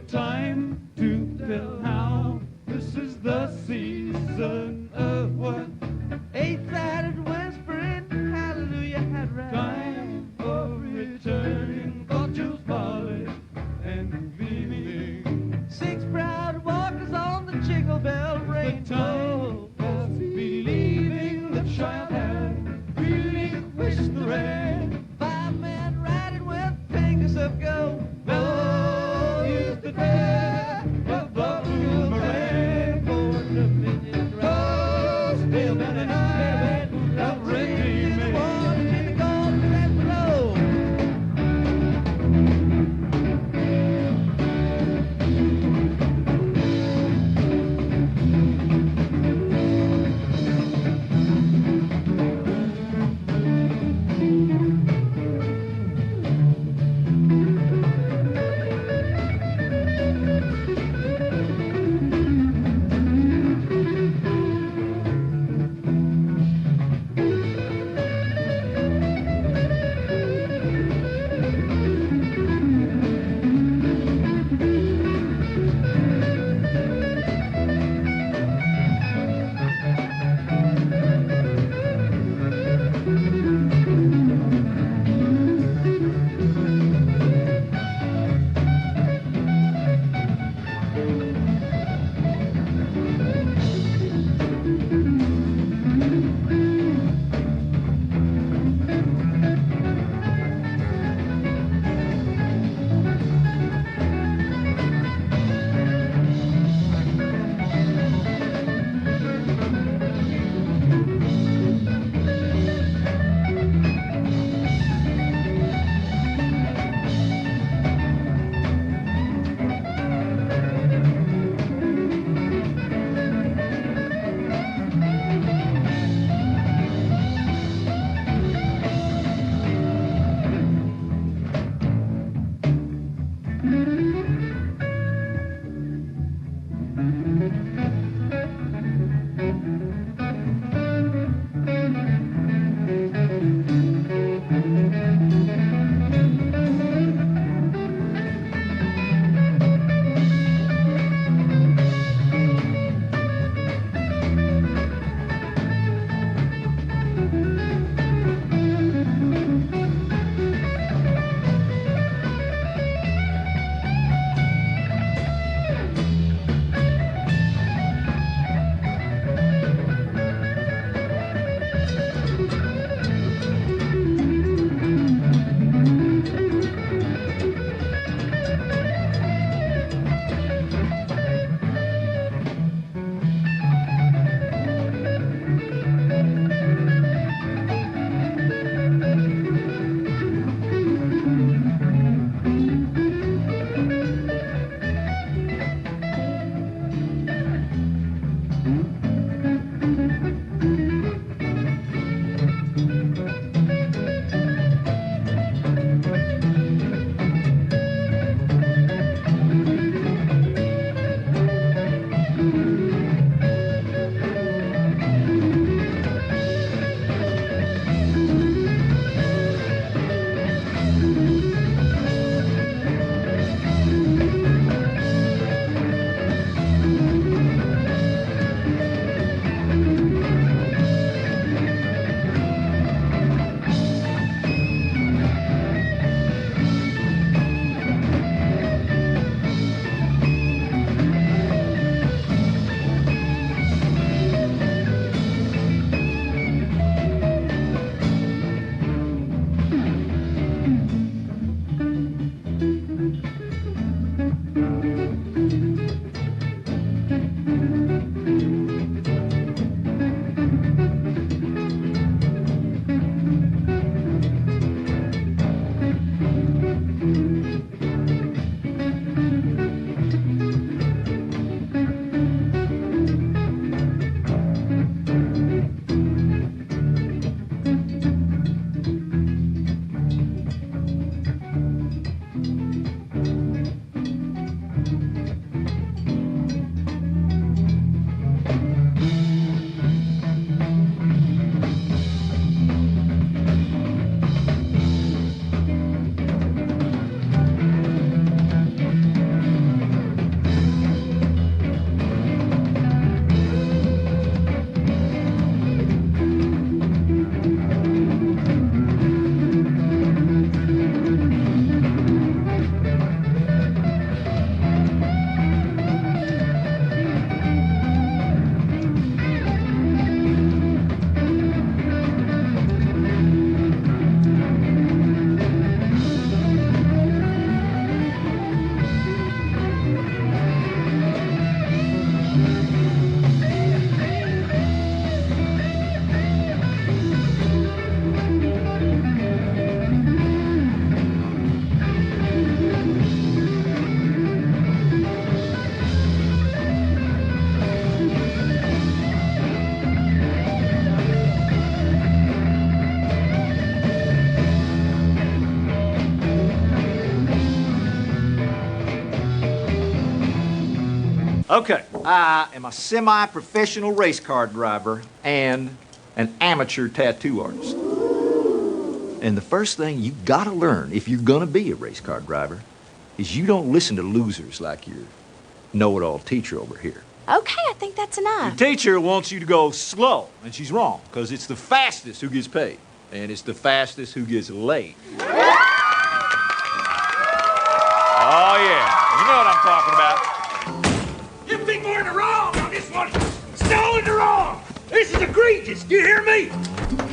Time to tell how this is the season of Okay, I am a semi-professional race car driver and an amateur tattoo artist. And the first thing you gotta learn if you're gonna be a race car driver is you don't listen to losers like your know-it-all teacher over here. Okay, I think that's enough. Your teacher wants you to go slow, and she's wrong, because it's the fastest who gets paid, and it's the fastest who gets laid. Oh, yeah, you know what I'm talking about. You people are in the wrong on this one. Still in the wrong. This is egregious. Do you hear me?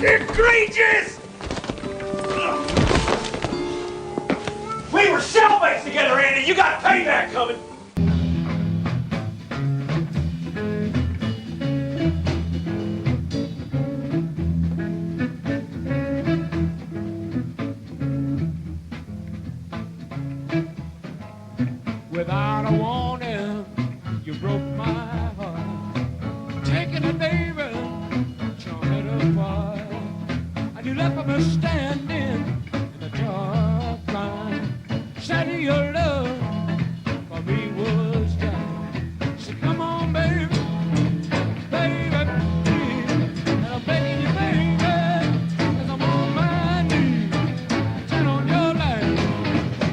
Egregious! We were cellmates together, Andy. You got payback coming. Without a warning, you broke my heart. Taking a baby, torn it apart. And you left me standing in the dark line. Said your love for me was done. So come on, baby, baby, please. And I'm begging you, baby, as I'm on my knees. Turn on your light,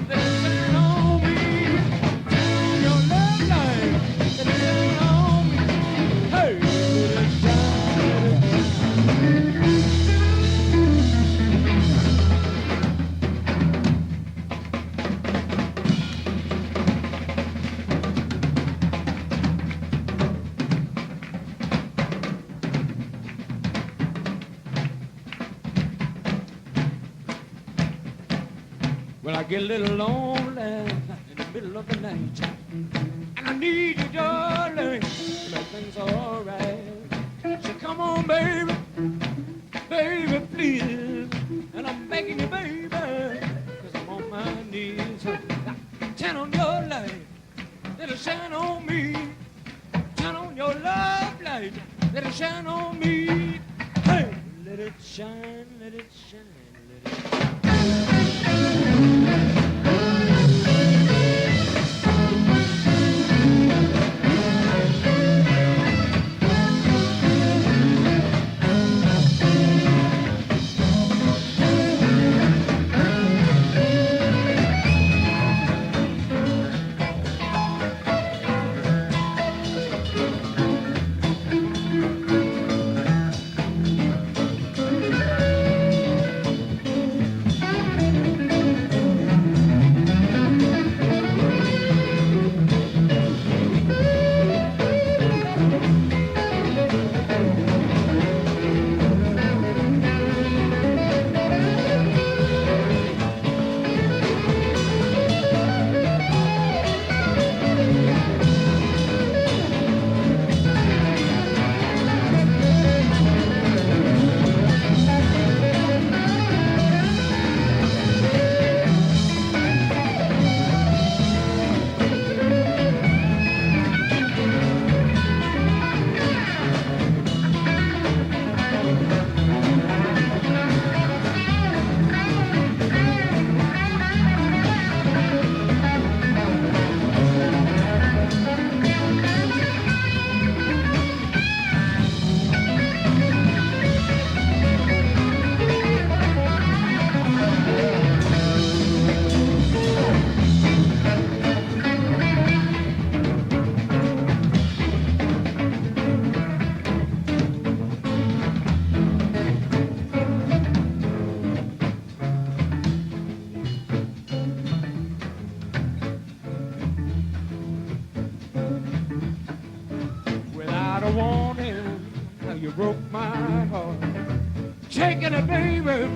let it turn on me. Turn on your love light, let it turn on me. Hey, let it shine, let it Well, I get a little lonely in the middle of the night, and I need you, darling, to make things all right. So come on, baby, baby, please. And I'm begging you, baby, because I'm on my knees. Turn on your light, let it shine on me. Turn on your love light, let it shine on me. Hey, let it shine, let it shine, let it shine. Without a warning, how you broke my heart. Taking a baby,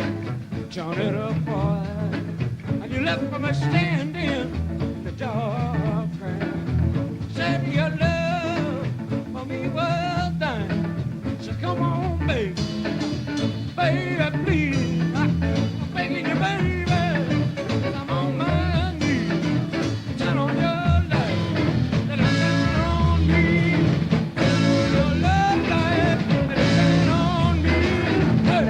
torn it apart. And you left me standing in the dark ground. Said your love for me was done. So come on, baby, baby, please. I'm begging you, baby, I'm on my knees. Turn on your light, let it shine on me. Your love light, let it shine on me. Hey.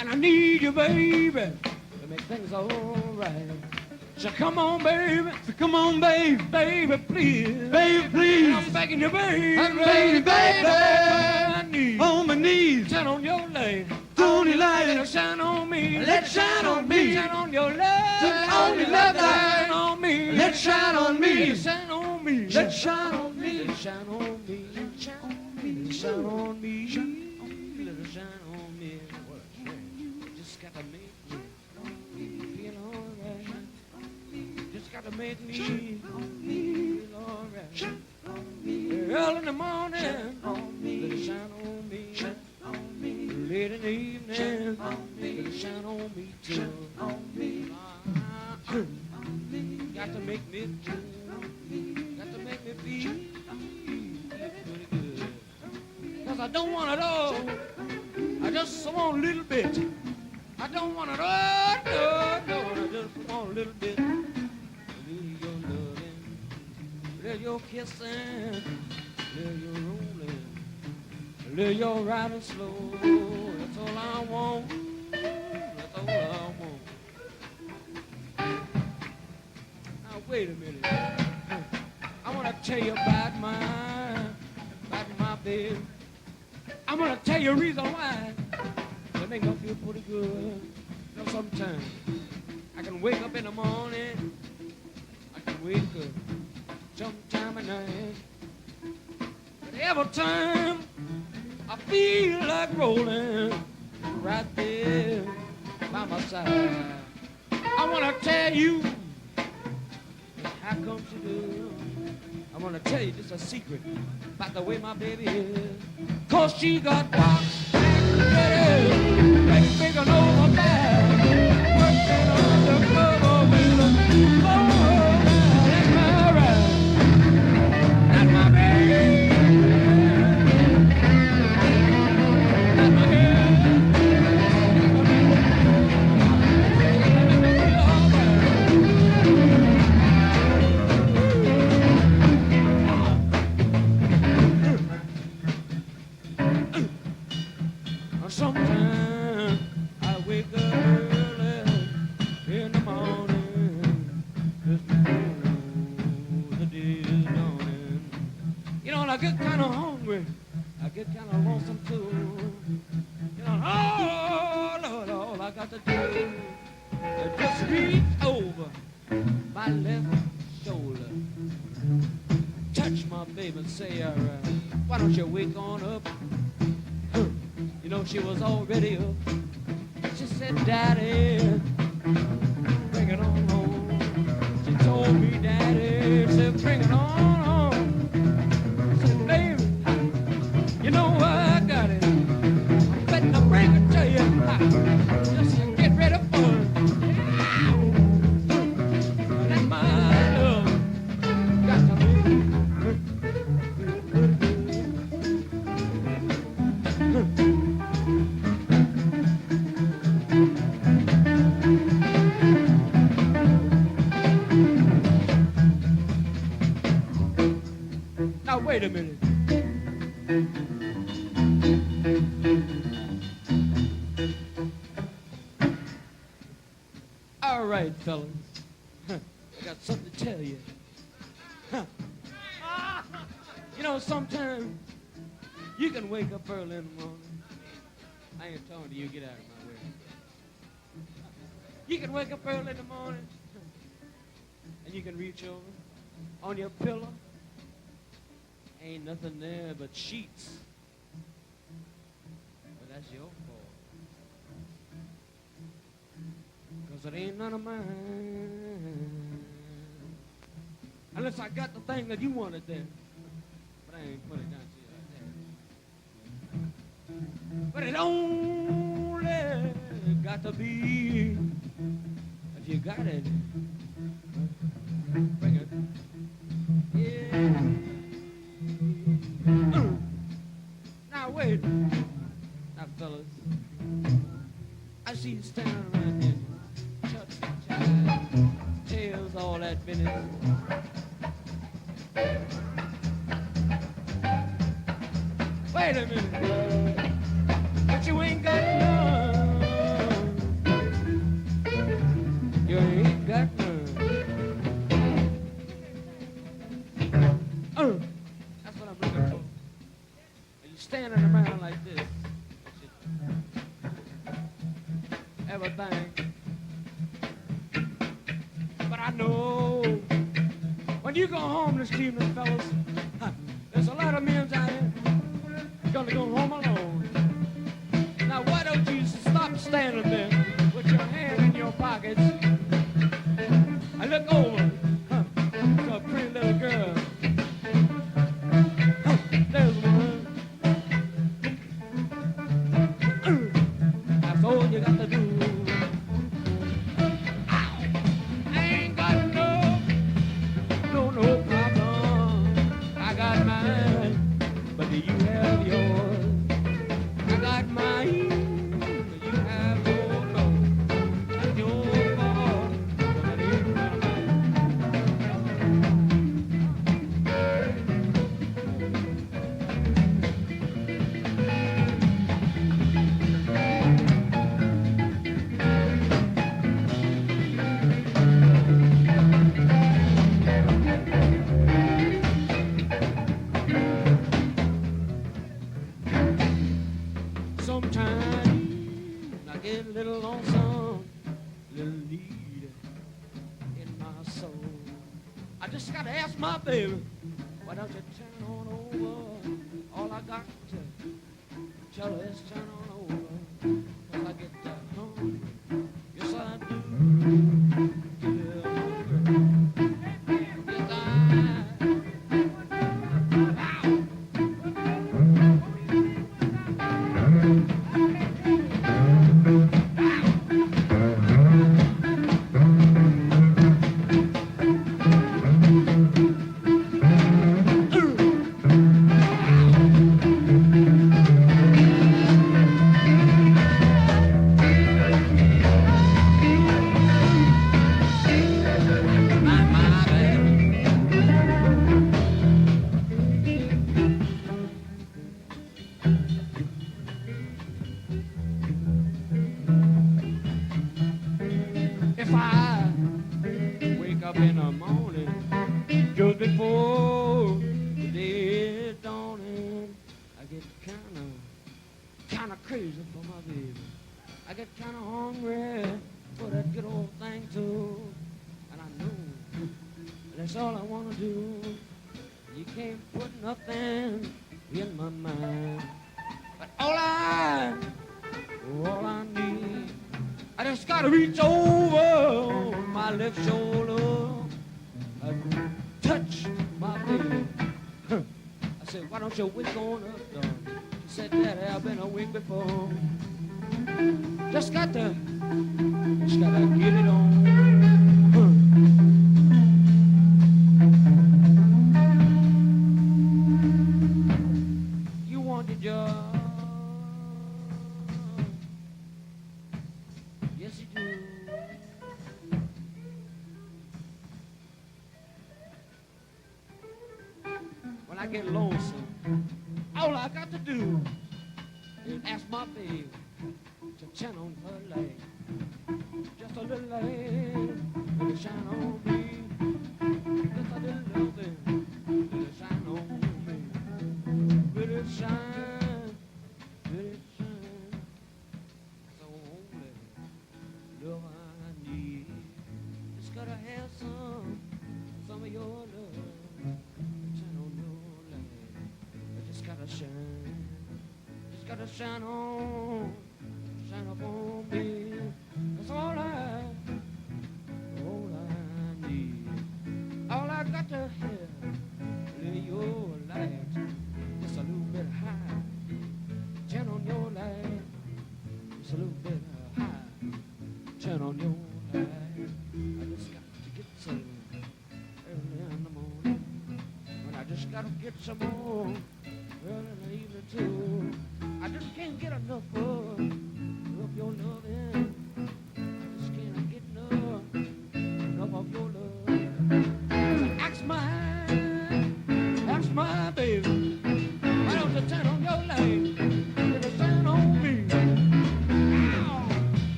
and I need you, baby, to make things all right. So come on, baby. So come on, baby. Baby, please. Baby, please. I'm begging you, baby. I'm begging you, baby. On my knees. On my knees. Turn on your light. Turn your Let light. it shine on me. Let it shine on me. Turn on your light. Turn on your love light. Shine on me. Let it shine on me. Let it shine on me. Let it shine on me. Let it shine on me. Let it shine on me. Let it shine on me. Let it shine on me. What a shame. Just gotta make me feel alright. Just gotta make me feel alright. Early in the morning, let it shine on me. Late in the evening, let it shine on me too. Got to make me feel, got to make me feel pretty good. 'Cause I don't want it all, I just want a little bit. I don't want it all, no, I just want a little bit. A little your loving, a little your kissing, a little your rolling, a little your riding slow. That's all I want, that's all I want. Now wait a minute, I want to tell you about my baby. I'm going to tell you a reason why. It make me feel pretty good. You know, sometimes I can wake up in the morning, I can wake up sometime at night. But every time I feel like rolling right there by my side. I want to tell you how come she do. I want to tell you just a secret about the way my baby is. 'Cause she got box and ready, big and over back, working on the cover with a floor. That's my ride. That's my baby. That's my girl. Sometimes I wake up early in the morning, just before the day is dawning. You know, and I get kind of hungry, I get kind of lonesome too. You know, oh Lord, all I got to do is just reach over my left shoulder, touch my baby and say, all right, why don't you wake on up? You know, she was already up. She said, Daddy, bring it on home. She told me, Daddy, she said, bring it on home. I said, baby, you know I got it. I'm betting to bring it to you. Just get ready for it. That's my love. Got to be. Now wait a minute. All right, fellas. I got something to tell you. You know, sometimes you can wake up early in the morning. I ain't talking to you. Get out of my way. You can wake up early in the morning and you can reach over on your pillow. Ain't nothing there but sheets. But that's your fault. 'Cause it ain't none of mine. Unless I got the thing that you wanted there. But I ain't put it down to you like that. But it only got to be if you got it. Bring it. Yeah. Now wait. Now fellas, I see you standing around here. Tails, all that business. Wait a minute. But you ain't got none everything. But I know when you go home this evening, fellas, there's a lot of men out here gonna go home alone. Now why don't you stop standing there with your hand in your pockets and look over to a pretty little girl. There's one. That's all you got to do. I ain't got no problem. I got mine, but do you have yours? I got mine, but you have yours. No, that's your fault, but that ain't mine. Sometimes I get a little lonesome, little need in my soul. I just gotta ask my baby, why don't you turn on over? All I got to tell her is turn on over. 'Cause I get that hungry, yes I do. Little hungry, yes I. If I wake up in the morning just before the day is dawning, I get kinda crazy for my baby. I get kinda hungry for that good old thing too. And I know that's all I wanna do. You can't put nothing in my mind. But all I need, I just gotta reach over my left shoulder and touch my baby. I said, why don't you wake on up, darling? She said, Daddy, I've been awake before. Just gotta get it on. You want the job? Yes, you do. When I get lonesome, all I got to do is ask my baby to turn on her light. Just a little light, let it shine on me. Just a little bit, let it shine on me. Let it shine, let it shine. So only love I need. Just gotta have some of your love. Turn on your light. I just gotta shine. Just gotta shine on, shine up on me. That's all I need. All I got to have, lay your light just a little bit high. Turn on your light just a little bit high. Turn on your light. I just got to get some early in the morning. But I just got to get some more early in the evening too. I just can't get enough of your loving. I just can't get enough of your love. Ask my baby, why don't you turn on your light? Let it shine on me. Ow.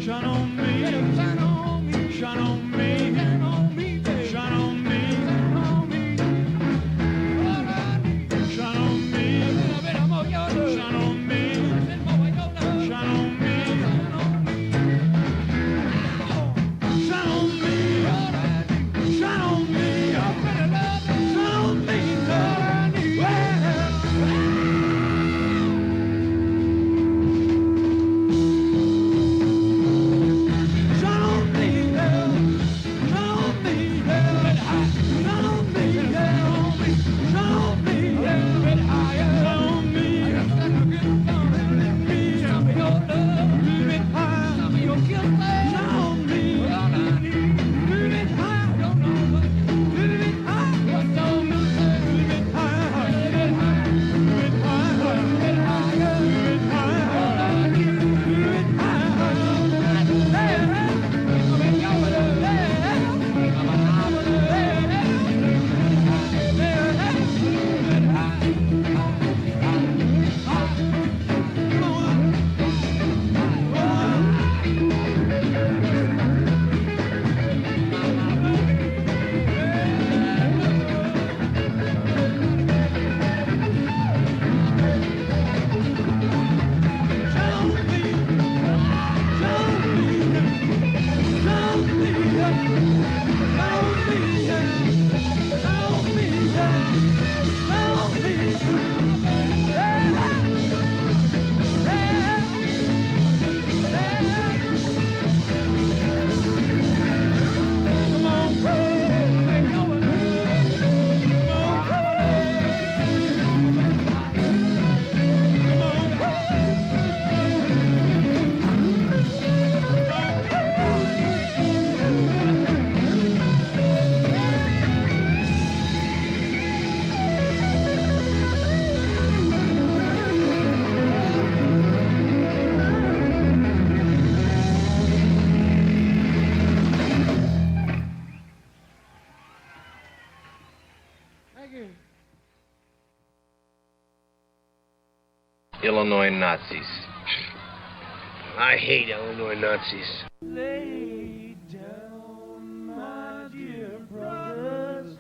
Shine on me. Let it shine on me. Shine on me. Shine on me, baby. Shine on me. Shine on me. All I need. Illinois Nazis. I hate Illinois Nazis. Lay down, my dear brothers.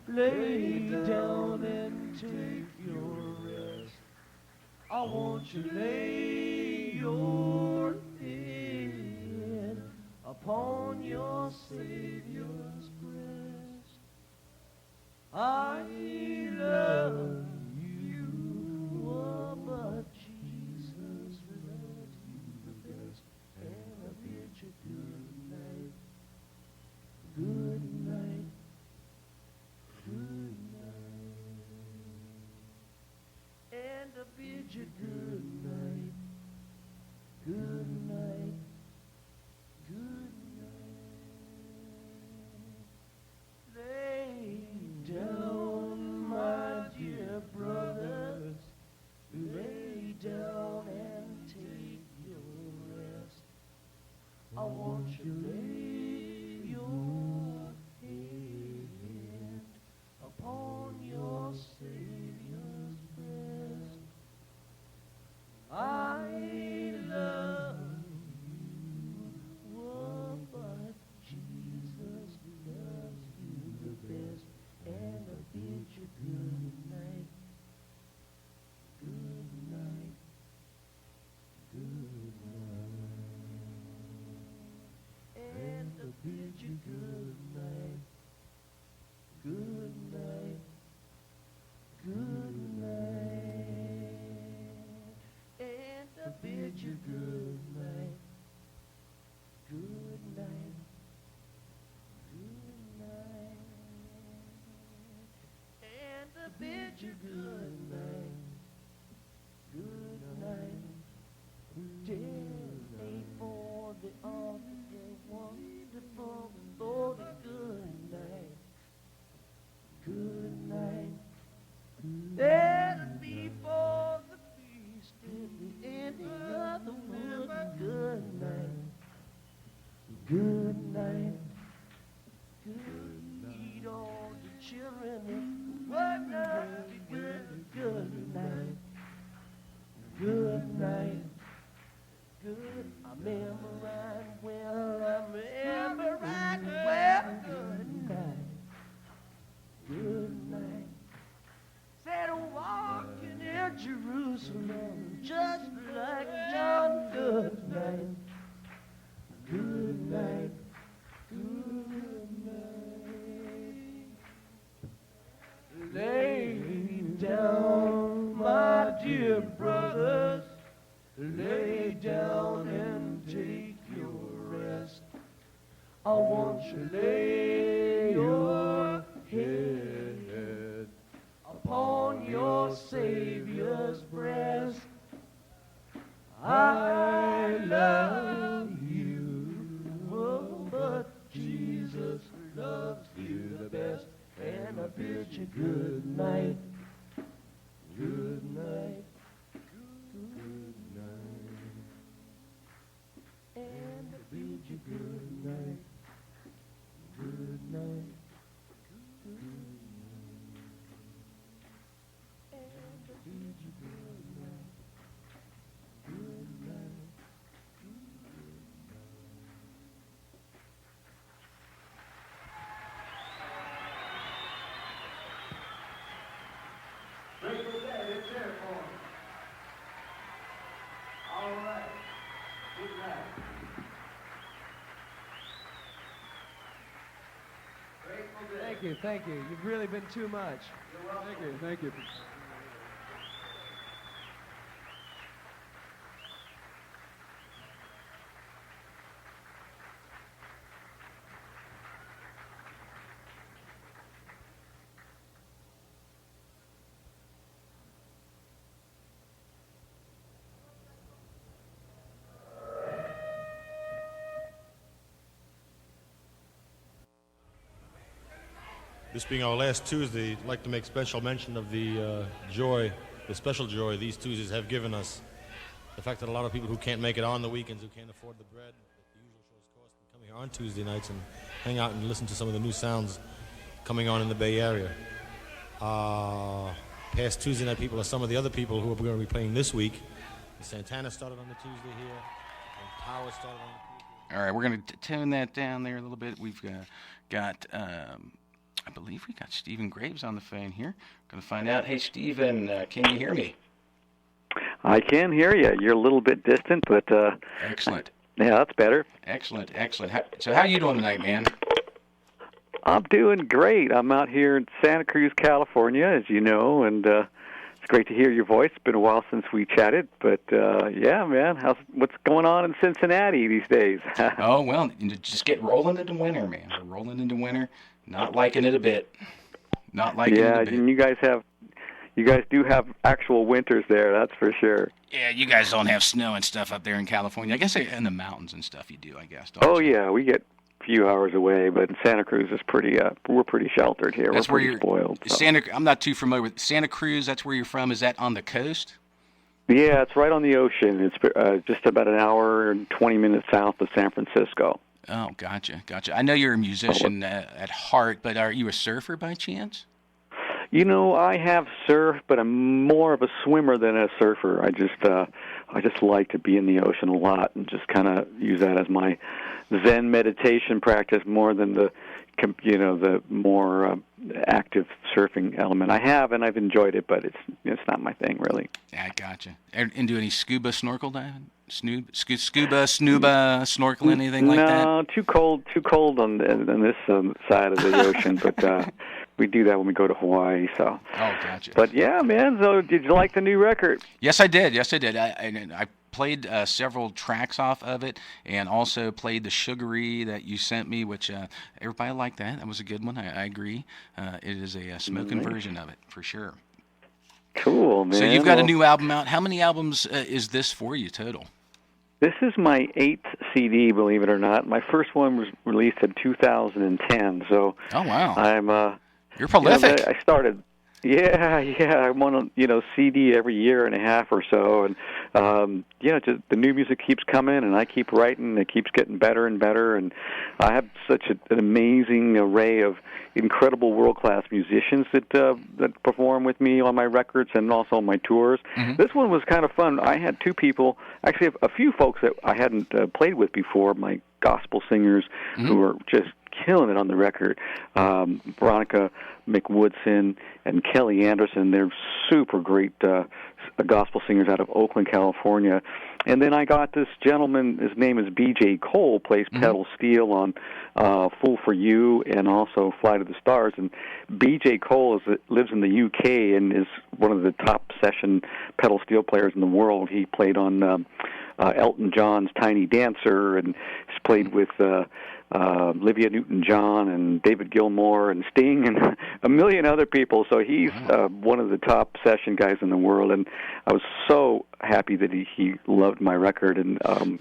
Lay down and take your rest. I want you to lay your head upon your Savior's breast. I love you, oh, but Jesus loves you the best. And I bid you good night, good night, good night. And I bid you good night, good night, good night. Lay down, my dear brothers, lay down and take your rest. I want you to lay your head upon your Savior's breast. I love you, oh, but Jesus loves you the best. And I bid you good night, good night, good night. And I bid you good night, good night, good night. And I bid you good night, good night, good night. And I bid you good night, good night. Till me for the awful, wonderful, for the good night, good night. There'll be for the feast in the ending of the wood. Good night, good night, good night. All the children, what night, good night, good night. Good, I remember right well, I remember right well. Good night, good night. Said walking in Jerusalem just like John. Good night, good night, good night. Lay down, my dear brothers. Lay down and take your rest. I want you to lay your head upon your Savior's breast. I love you, oh, but Jesus loves you the best. And I bid you good night, good night, good night. And I bid you good night, good night, good night. And I bid you good night, good night, Grateful Dead, it's there for me. All right. Good night. Grateful Dead. Thank you, thank you. You've really been too much. You're welcome. Thank you, thank you. This being our last Tuesday, I'd like to make special mention of the joy, the special joy these Tuesdays have given us. The fact that a lot of people who can't make it on the weekends, who can't afford the bread that the usual shows cost, can come here on Tuesday nights and hang out and listen to some of the new sounds coming on in the Bay Area. Past Tuesday night people are some of the other people who are going to be playing this week. The Santana started on the Tuesday here. And Power started on the Tuesday. All right, we're going to tone that down there a little bit. We've got I believe we got Stephen Graves on the phone here. Going to find out. Hey, Stephen, can you hear me? I can hear you. You're a little bit distant, but... Excellent. Yeah, that's better. Excellent. So how you doing tonight, man? I'm doing great. I'm out here in Santa Cruz, California, as you know, and it's great to hear your voice. It's been a while since we chatted, but yeah, man, what's going on in Cincinnati these days? Oh, well, just get rolling into winter, man. We're rolling into winter. Not liking it a bit. Not liking it a bit. Yeah, and you guys do have actual winters there, that's for sure. Yeah, you guys don't have snow and stuff up there in California. I guess in the mountains and stuff you do, I guess. Oh, yeah, we get a few hours away, but Santa Cruz is we're pretty sheltered here. That's we're pretty spoiled. So. I'm not too familiar with Santa Cruz. That's where you're from. Is that on the coast? Yeah, it's right on the ocean. It's just about an hour and 20 minutes south of San Francisco. Oh, gotcha. I know you're a musician at heart, but are you a surfer by chance? You know, I have surfed, but I'm more of a swimmer than a surfer. I just like to be in the ocean a lot and just kind of use that as my Zen meditation practice more than the more active surfing element. I have, and I've enjoyed it, but it's not my thing really. Yeah, gotcha. And do any scuba snorkel diving? Scuba, snorkel, anything like that? No, too cold on this side of the ocean, but we do that when we go to Hawaii. So. Oh, gotcha. But yeah, man. So, did you like the new record? Yes, I did. I played several tracks off of it, and also played the Sugary that you sent me, which everybody liked that. That was a good one. I agree. It is a smoking version of it for sure. Cool, man. So you've got a new album out. How many albums is this for you total? This is my 8th CD, believe it or not. My first one was released in 2010. So. Oh wow. I'm. You're prolific. I started. Yeah. I'm on CD every year and a half or so, and just the new music keeps coming, and I keep writing. It keeps getting better and better, and I have such an amazing array of incredible world-class musicians that perform with me on my records and also on my tours. Mm-hmm. This one was kind of fun. I had two people, actually a few folks that I hadn't played with before, my gospel singers who were just killing it on the record. Veronica McWoodson and Kelly Anderson, they're super great gospel singers out of Oakland, California. And then I got this gentleman, his name is B.J. Cole, plays pedal steel on Fool for You and also Fly to the Stars. And B.J. Cole lives in the U.K. and is one of the top session pedal steel players in the world. He played on Elton John's Tiny Dancer, and he's played with Olivia Newton-John and David Gilmour and Sting and a million other people. So he's one of the top session guys in the world, and I was so happy that he loved my record and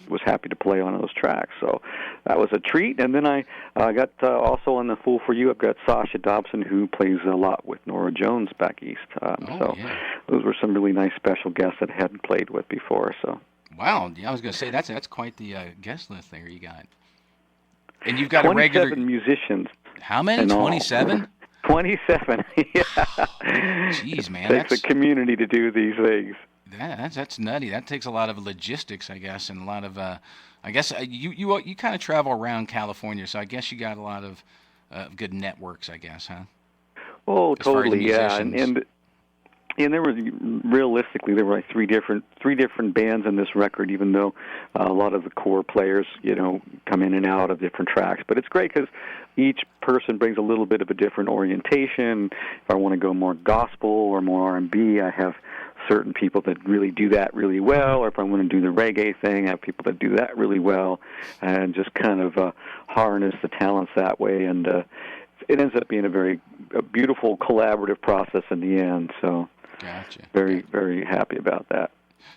was happy to play on those tracks. So that was a treat. And then I got also on the Fool for You, I've got Sasha Dobson, who plays a lot with Norah Jones back east. Those were some really nice special guests that I hadn't played with before. So. Wow, I was going to say that's quite the guest list there you got. And you've got a regular 27 musicians. How many? 27? 27. Yeah. Jeez, man. It takes a community to do these things. That's nutty. That takes a lot of logistics, I guess, and a lot of I guess you kind of travel around California, so I guess you got a lot of good networks, I guess, huh? Oh, totally, yeah. And there was realistically there were like three different bands in this record, even though a lot of the core players come in and out of different tracks. But it's great because each person brings a little bit of a different orientation. If I want to go more gospel or more R&B, I have certain people that really do that really well. Or if I want to do the reggae thing, I have people that do that really well, and just kind of harness the talents that way. And it ends up being a beautiful collaborative process in the end. So. Gotcha. Very, very happy about that.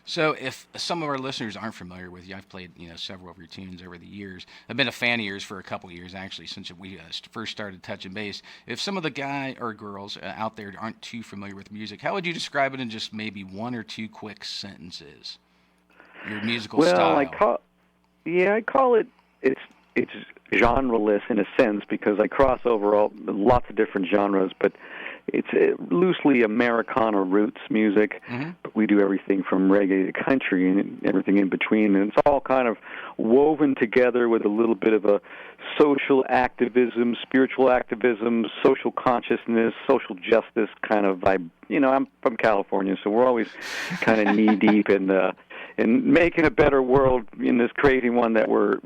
So if some of our listeners aren't familiar with you, I've played several of your tunes over the years. I've been a fan of yours for a couple of years, actually, since we first started touching base. If some of the guy or girls out there aren't too familiar with music, how would you describe it in just maybe one or two quick sentences? Your musical style. I call it, it's genreless in a sense because I cross over lots of different genres, but it's loosely Americana roots music. But we do everything from reggae to country and everything in between, and it's all kind of woven together with a little bit of a social activism, spiritual activism, social consciousness, social justice kind of vibe. You know, I'm from California, so we're always kind of knee deep in making a better world in this crazy one that we're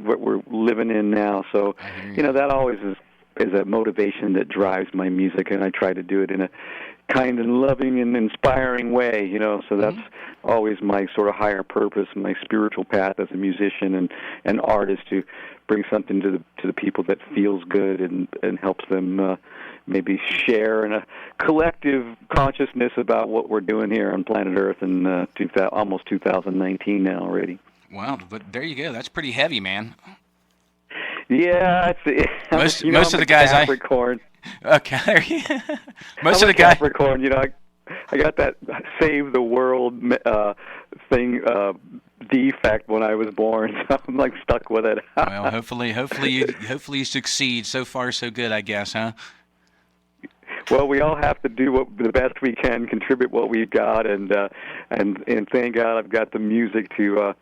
living in now. So, you know, that always is a motivation that drives my music, and I try to do it in a kind and loving and inspiring way, you know. So that's always my sort of higher purpose, my spiritual path as a musician and artist, to bring something to the people that feels good and helps them maybe share in a collective consciousness about what we're doing here on planet Earth in almost 2019 now already. Wow, but there you go. That's pretty heavy, man. Yeah, most of the guys Capricorn. Okay. Most I'm of the guys. Capricorn, you know, I got that save the world thing defect when I was born, so I'm like stuck with it. Well, hopefully you succeed. So far, so good, I guess, huh? Well, we all have to do the best we can, contribute what we've got, and thank God I've got the music to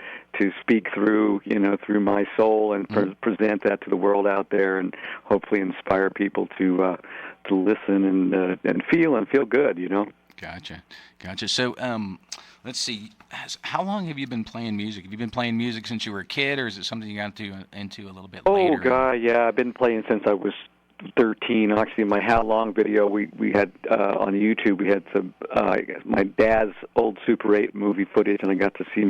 speak through, you know, through my soul and present that to the world out there, and hopefully inspire people to listen and feel good, you know. Gotcha. So, let's see. How long have you been playing music? Have you been playing music since you were a kid, or is it something you got into a little bit later? Oh, God, yeah. I've been playing since I was 13. Actually, my How Long video we had on YouTube, we had some my dad's old Super 8 movie footage, and I got to see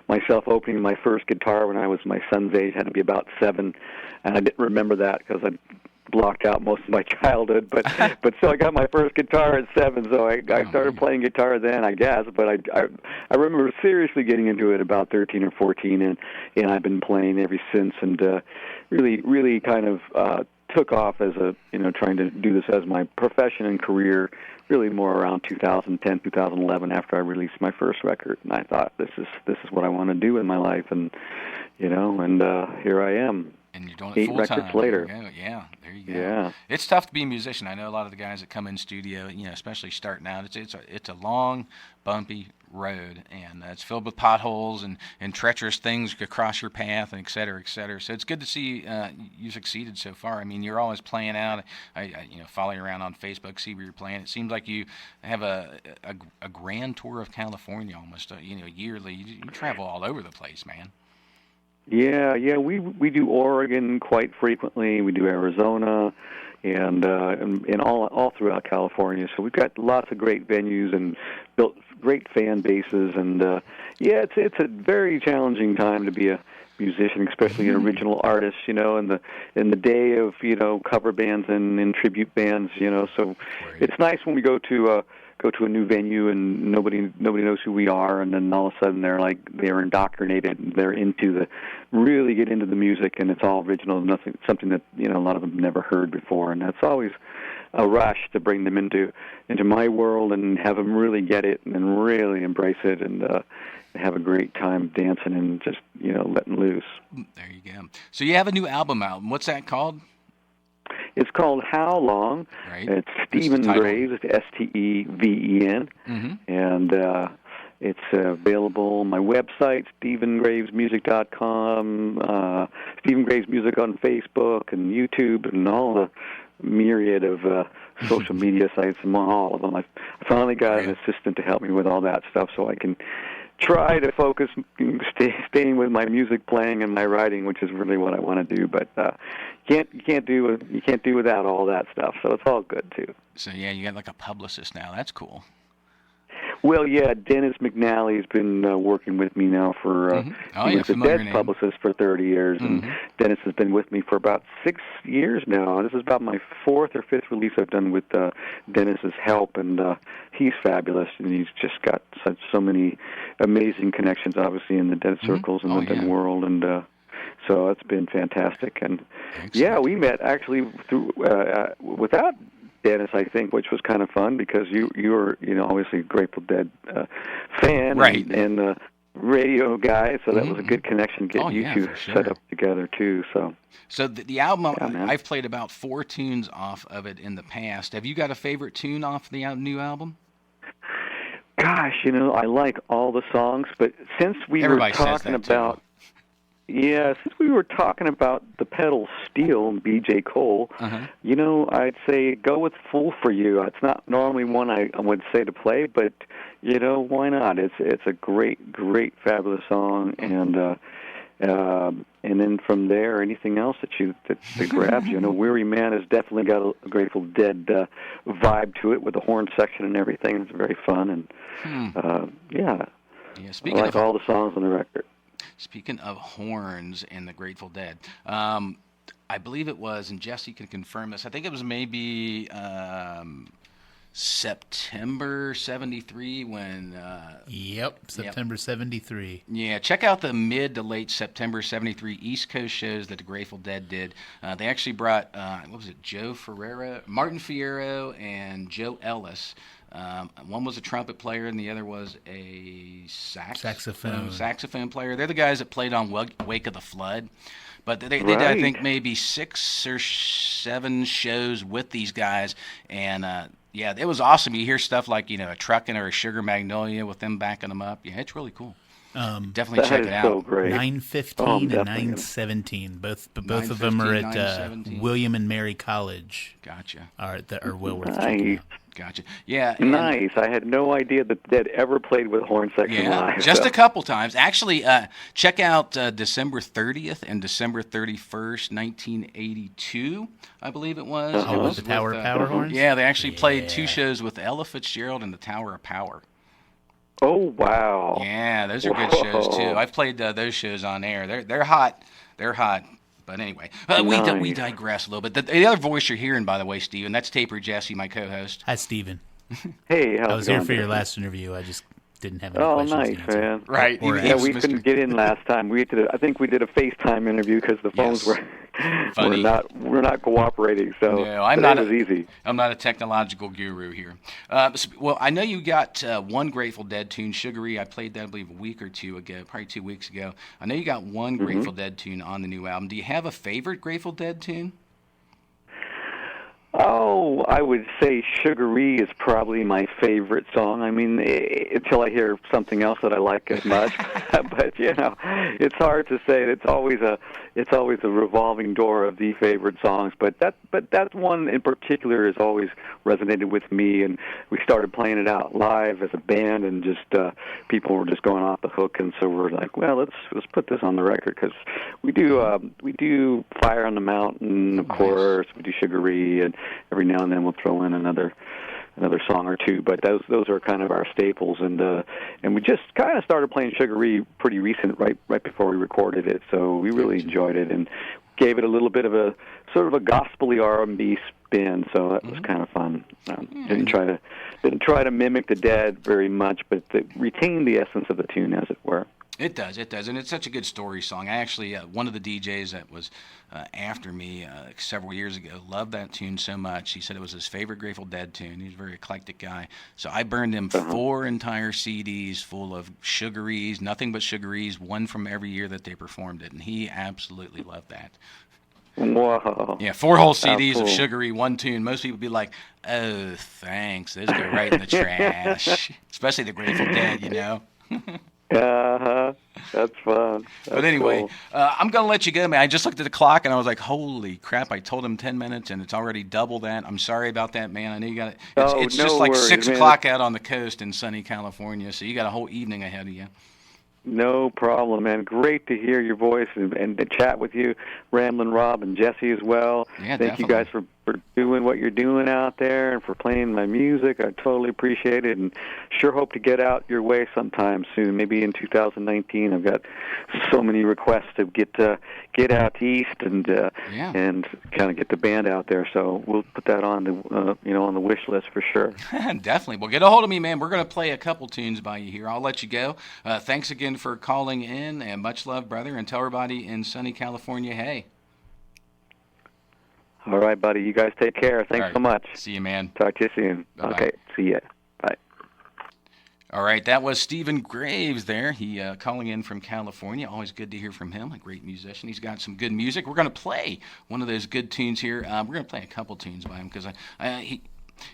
myself opening my first guitar when I was my son's age. Had to be about 7, and I didn't remember that because I blocked out most of my childhood. But so I got my first guitar at 7, so I started playing guitar then, I guess. But I remember seriously getting into it about 13 or 14, and I've been playing ever since, and really kind of took off as trying to do this as my profession and career really more around 2010, 2011 after I released my first record. And I thought, this is what I want to do in my life. And, here I am. And you're doing it 8 full-time. records later. Yeah, there you go. Yeah. It's tough to be a musician. I know a lot of the guys that come in studio, especially starting out, it's a long, bumpy road, and it's filled with potholes and treacherous things could cross your path, and et cetera, et cetera. So it's good to see you succeeded so far. I mean, you're always playing out. I follow you around on Facebook, see where you're playing. It seems like you have a grand tour of California almost, yearly. You travel all over the place, man. Yeah, we do Oregon quite frequently. We do Arizona, and all throughout California. So we've got lots of great venues and built great fan bases. And it's a very challenging time to be a musician, especially an original artist. In the day of cover bands and tribute bands. So it's nice when we go to a new venue and nobody knows who we are, and then all of a sudden they're indoctrinated and they're really get into the music, and it's all original, something that a lot of them never heard before, and that's always a rush to bring them into my world and have them really get it and really embrace it and have a great time dancing and just letting loose. There you go. So you have a new album out. What's that called? It's called How Long. Right. It's Stephen Graves, Steven, and it's available on my website, StephenGravesMusic.com, Stephen Graves Music on Facebook and YouTube and all the myriad of social media sites, among all of them. I finally got an assistant to help me with all that stuff so I can try to focus, staying with my music playing and my writing, which is really what I want to do. But you can't do without all that stuff. So it's all good too. So yeah, you got like a publicist now. That's cool. Well, yeah, Dennis McNally has been working with me now for he was the Dead publicist for 30 years, and Dennis has been with me for about 6 years now. This is about my 4th or 5th release I've done with Dennis's help, and he's fabulous, and he's just got so many amazing connections, obviously, in the Dead circles and the Dead world, and so it's been fantastic. And yeah, we met actually through without Dennis, I think, which was kind of fun because you were obviously a Grateful Dead fan, right? And radio guy, so that was a good connection getting you two for sure. set up together too. So the album, Yeah, man. I've played about 4 tunes off of it in the past. Have you got a favorite tune off the new album? Gosh, I like all the songs, but since we Everybody were says talking that, too. about since we were talking about the pedal steel and B.J. Cole, I'd say go with "Fool for You." It's not normally one I would say to play, but why not? It's a great, fabulous song, and then from there, anything else that grabs you. Weary Man has definitely got a Grateful Dead vibe to it with the horn section and everything. It's very fun, and Yeah, I like all the songs on the record. Speaking of horns and the Grateful Dead, I believe it was, and Jesse can confirm this, I think it was maybe September 73 when... September 73. Yeah, check out the mid to late September 73 East Coast shows that the Grateful Dead did. They actually brought, Martin Fierro and Joe Ellis. One was a trumpet player and the other was a saxophone player. They're the guys that played on Wake of the Flood. But they did, I think, maybe 6 or 7 shows with these guys. And, it was awesome. You hear stuff like, a Truckin' or a Sugar Magnolia with them backing them up. Yeah, it's really cool. Definitely check it out. So great. 9:15 and 9:17. Both of them are at William and Mary College. Gotcha. Are well worth checking out. Gotcha. Yeah. Nice. I had no idea that Dead ever played with horn section live. Just a couple times. Actually, check out December 30th and December 31st, 1982, I believe it was. With the Tower of Power horns? Yeah, they actually played 2 shows with Ella Fitzgerald and the Tower of Power. Oh, wow. Yeah, those are good shows, too. I've played those shows on air. They're hot. They're hot. But anyway, we digress a little bit. The other voice you're hearing, by the way, Steven, that's Taper Jesse, my co-host. Hi, Steven. Hey, I was here for your last interview. I just didn't have any questions. Oh, nice, man. Right. We couldn't get in last time. I think we did a FaceTime interview because the phones were not cooperating. So it was easy. I'm not a technological guru here. Well, I know you got one Grateful Dead tune, Sugary. I played that, I believe, a week or two ago, probably 2 weeks ago. I know you got one Grateful Dead tune on the new album. Do you have a favorite Grateful Dead tune? Oh, I would say Sugary is probably my favorite song. I mean, until I hear something else that I like as much. But it's hard to say. It's always a revolving door of the favorite songs. But that one in particular has always resonated with me. And we started playing it out live as a band, and just people were just going off the hook. And so we're like, well, let's put this on the record, because we do Fire on the Mountain, of course. We do Sugary, and every now and then we'll throw in another song or two, but those are kind of our staples, and we just kind of started playing Sugary pretty recent, right before we recorded it, so we really enjoyed it and gave it a little bit of a sort of a gospel-y R&B spin, so that was kind of fun. Didn't try to mimic the Dead very much, but retained the essence of the tune, as it were. It does, and it's such a good story song. I actually, one of the DJs that was after me several years ago loved that tune so much. He said it was his favorite Grateful Dead tune. He's a very eclectic guy. So I burned him 4 entire CDs full of Sugaries, nothing but Sugaries, one from every year that they performed it, and he absolutely loved that. Wow. Yeah, 4 whole CDs of Sugary, one tune. Most people would be like, oh, thanks. Those go right in the trash. Especially the Grateful Dead, That's fun. But anyway, I'm going to let you go, man. I just looked at the clock, and I was like, holy crap, I told him 10 minutes, and it's already double that. I'm sorry about that, man. I know you got it. It's just like worries, 6 o'clock out on the coast in sunny California, so you got a whole evening ahead of you. No problem, man. Great to hear your voice and to chat with you, Ramblin' Rob and Jesse as well. Yeah, Thank you guys for doing what you're doing out there and for playing my music. I totally appreciate it, and sure hope to get out your way sometime soon, maybe in 2019. I've got so many requests to get out east and kind of get the band out there. So we'll put that on the wish list for sure. Definitely. Well, get a hold of me, man. We're going to play a couple tunes by you here. I'll let you go. Thanks again for calling in, and much love, brother, and tell everybody in sunny California, hey. All right, buddy. You guys take care. Thanks so much. See you, man. Talk to you soon. Bye-bye. Okay. See ya. Bye. All right, that was Stephen Graves there. He calling in from California. Always good to hear from him. A great musician. He's got some good music. We're going to play one of those good tunes here. We're going to play a couple tunes by him because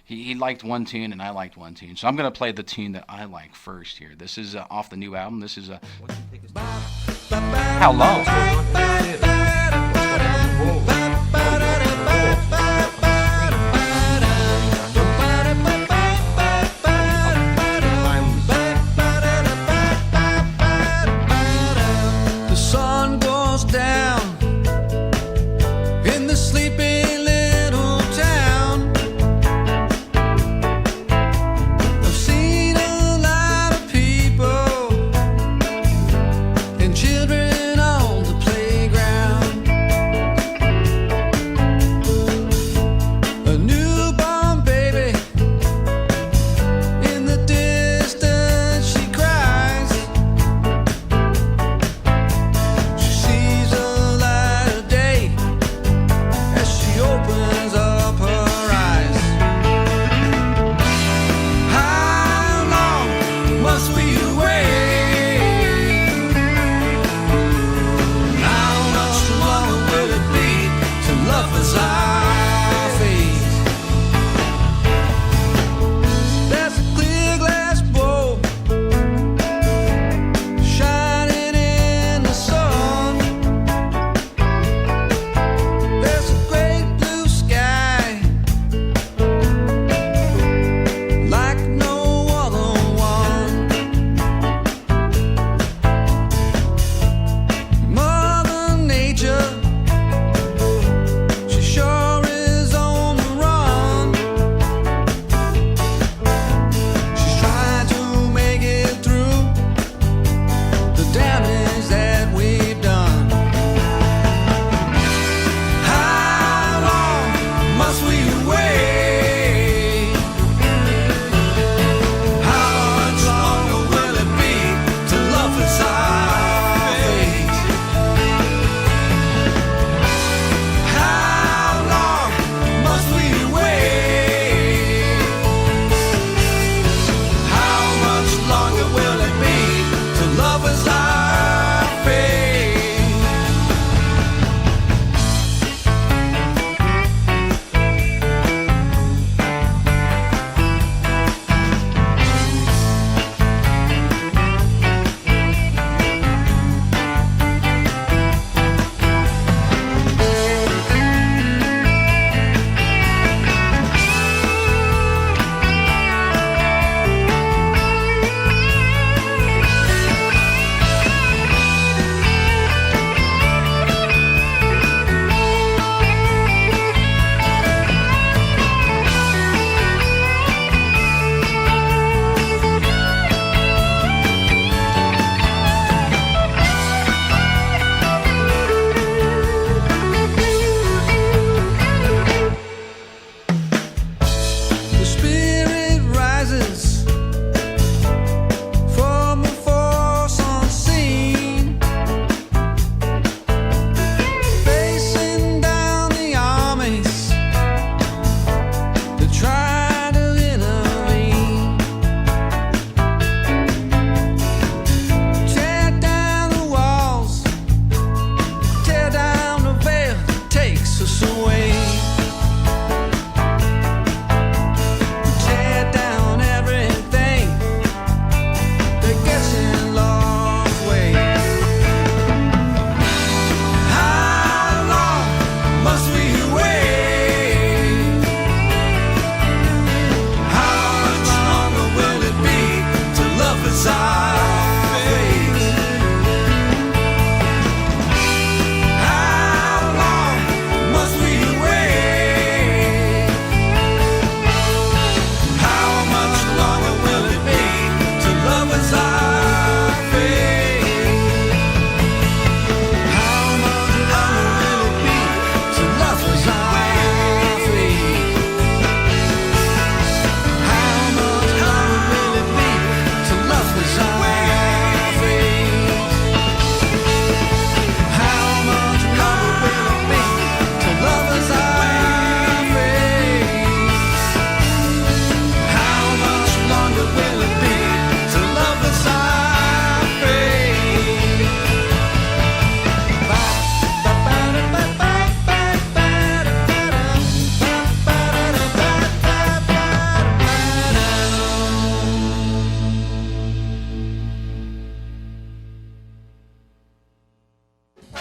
he liked one tune and I liked one tune. So I'm going to play the tune that I like first here. This is off the new album. This is How Long? Children on the playground.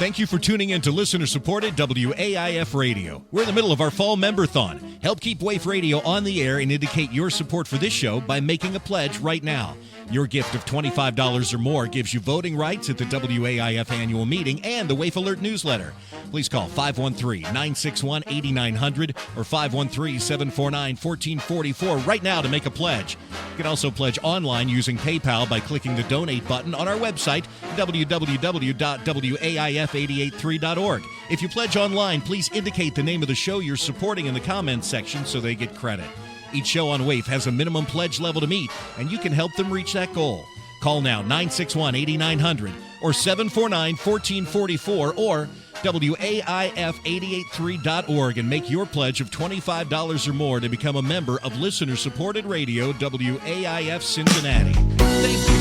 Thank you for tuning in to listener-supported WAIF Radio. We're in the middle of our fall member-thon. Help keep WAIF Radio on the air and indicate your support for this show by making a pledge right now. Your gift of $25 or more gives you voting rights at the WAIF annual meeting and the WAIF Alert newsletter. Please call 513-961-8900 or 513-749-1444 right now to make a pledge. You can also pledge online using PayPal by clicking the donate button on our website, www.waif883.org. If you pledge online, please indicate the name of the show you're supporting in the comments section so they get credit. Each show on WAIF has a minimum pledge level to meet, and you can help them reach that goal. Call now 961-8900 or 749-1444 or WAIF883.org and make your pledge of $25 or more to become a member of listener-supported radio WAIF Cincinnati. Thank you.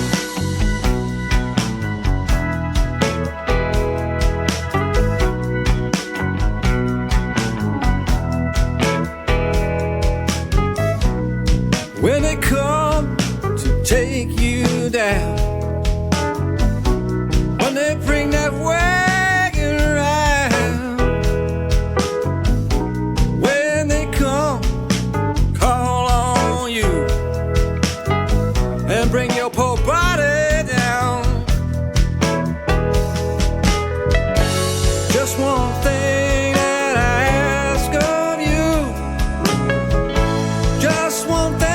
When they come to take you down, when they bring that wagon around, when they come call on you and bring your poor body down, just one thing that I ask of you, just one thing.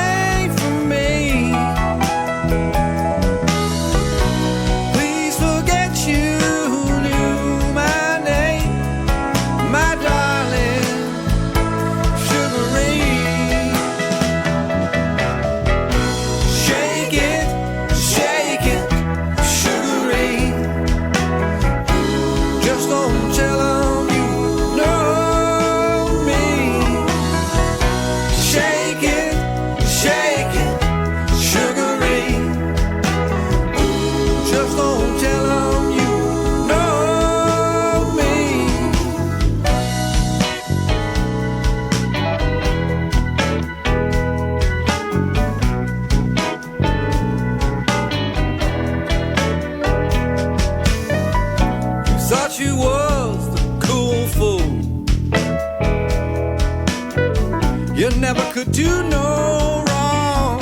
Never could do no wrong,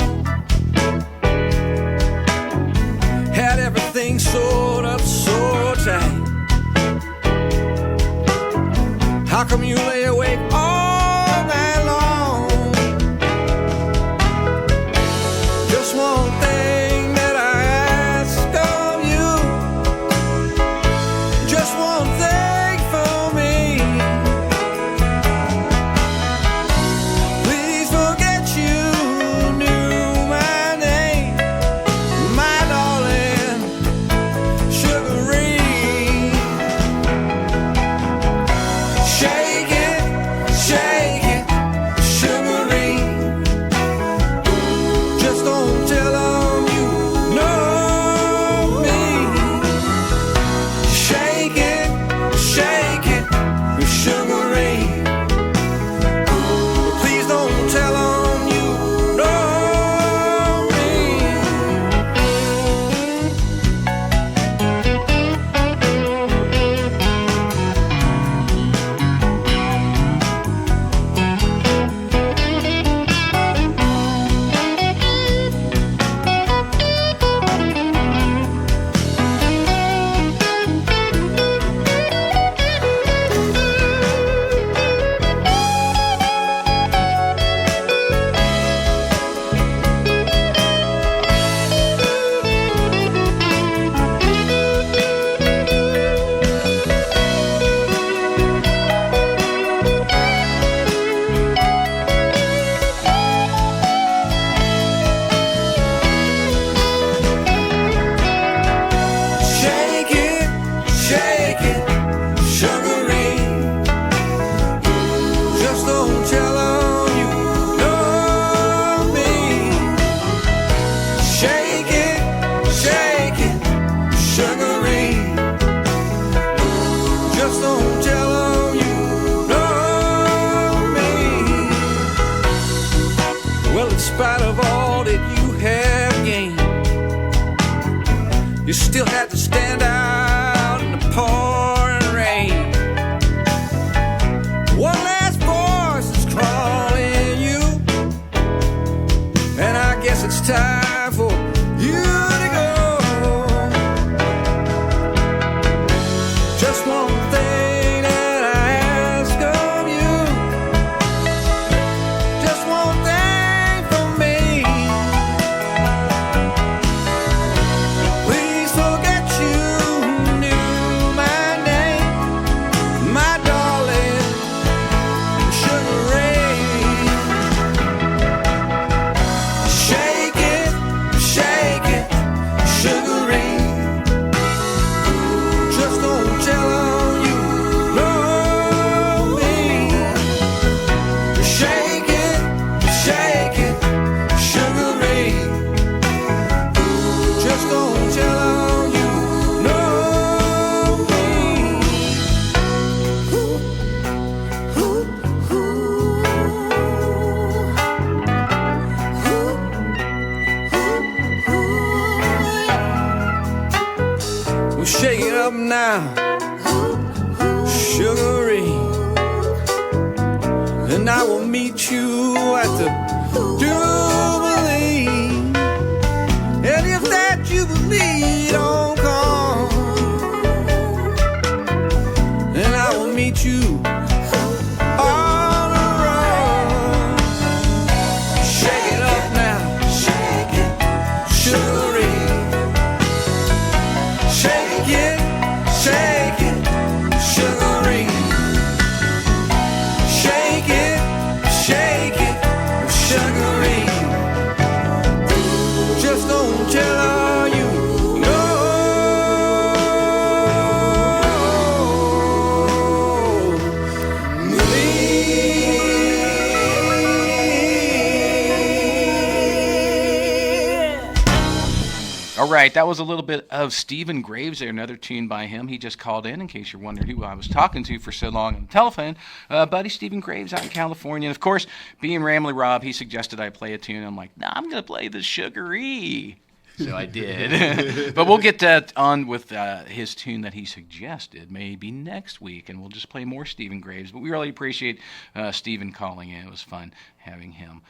had everything sewed up so tight. How come you lay awake all night long? Just one thing that I ask of you, just one thing for me. You still had to stand out in the pouring and I will meet you at the Jubilee. And if that Jubilee don't come, then I will meet you on the road. Shake it up now, shake it, sugary. Shake it, sugary. Shake it, sugary. Just don't tell you no. All right, that was a little bit of Stephen Graves there, another tune by him. He just called in case you're wondering who I was talking to for so long on the telephone. Buddy Stephen Graves out in California. And, of course, being Ramblin' Rob, he suggested I play a tune. I'm like, nah, I'm going to play the Sugar-E. So I did. But we'll get on with his tune that he suggested maybe next week, and we'll just play more Stephen Graves. But we really appreciate Stephen calling in. It was fun having him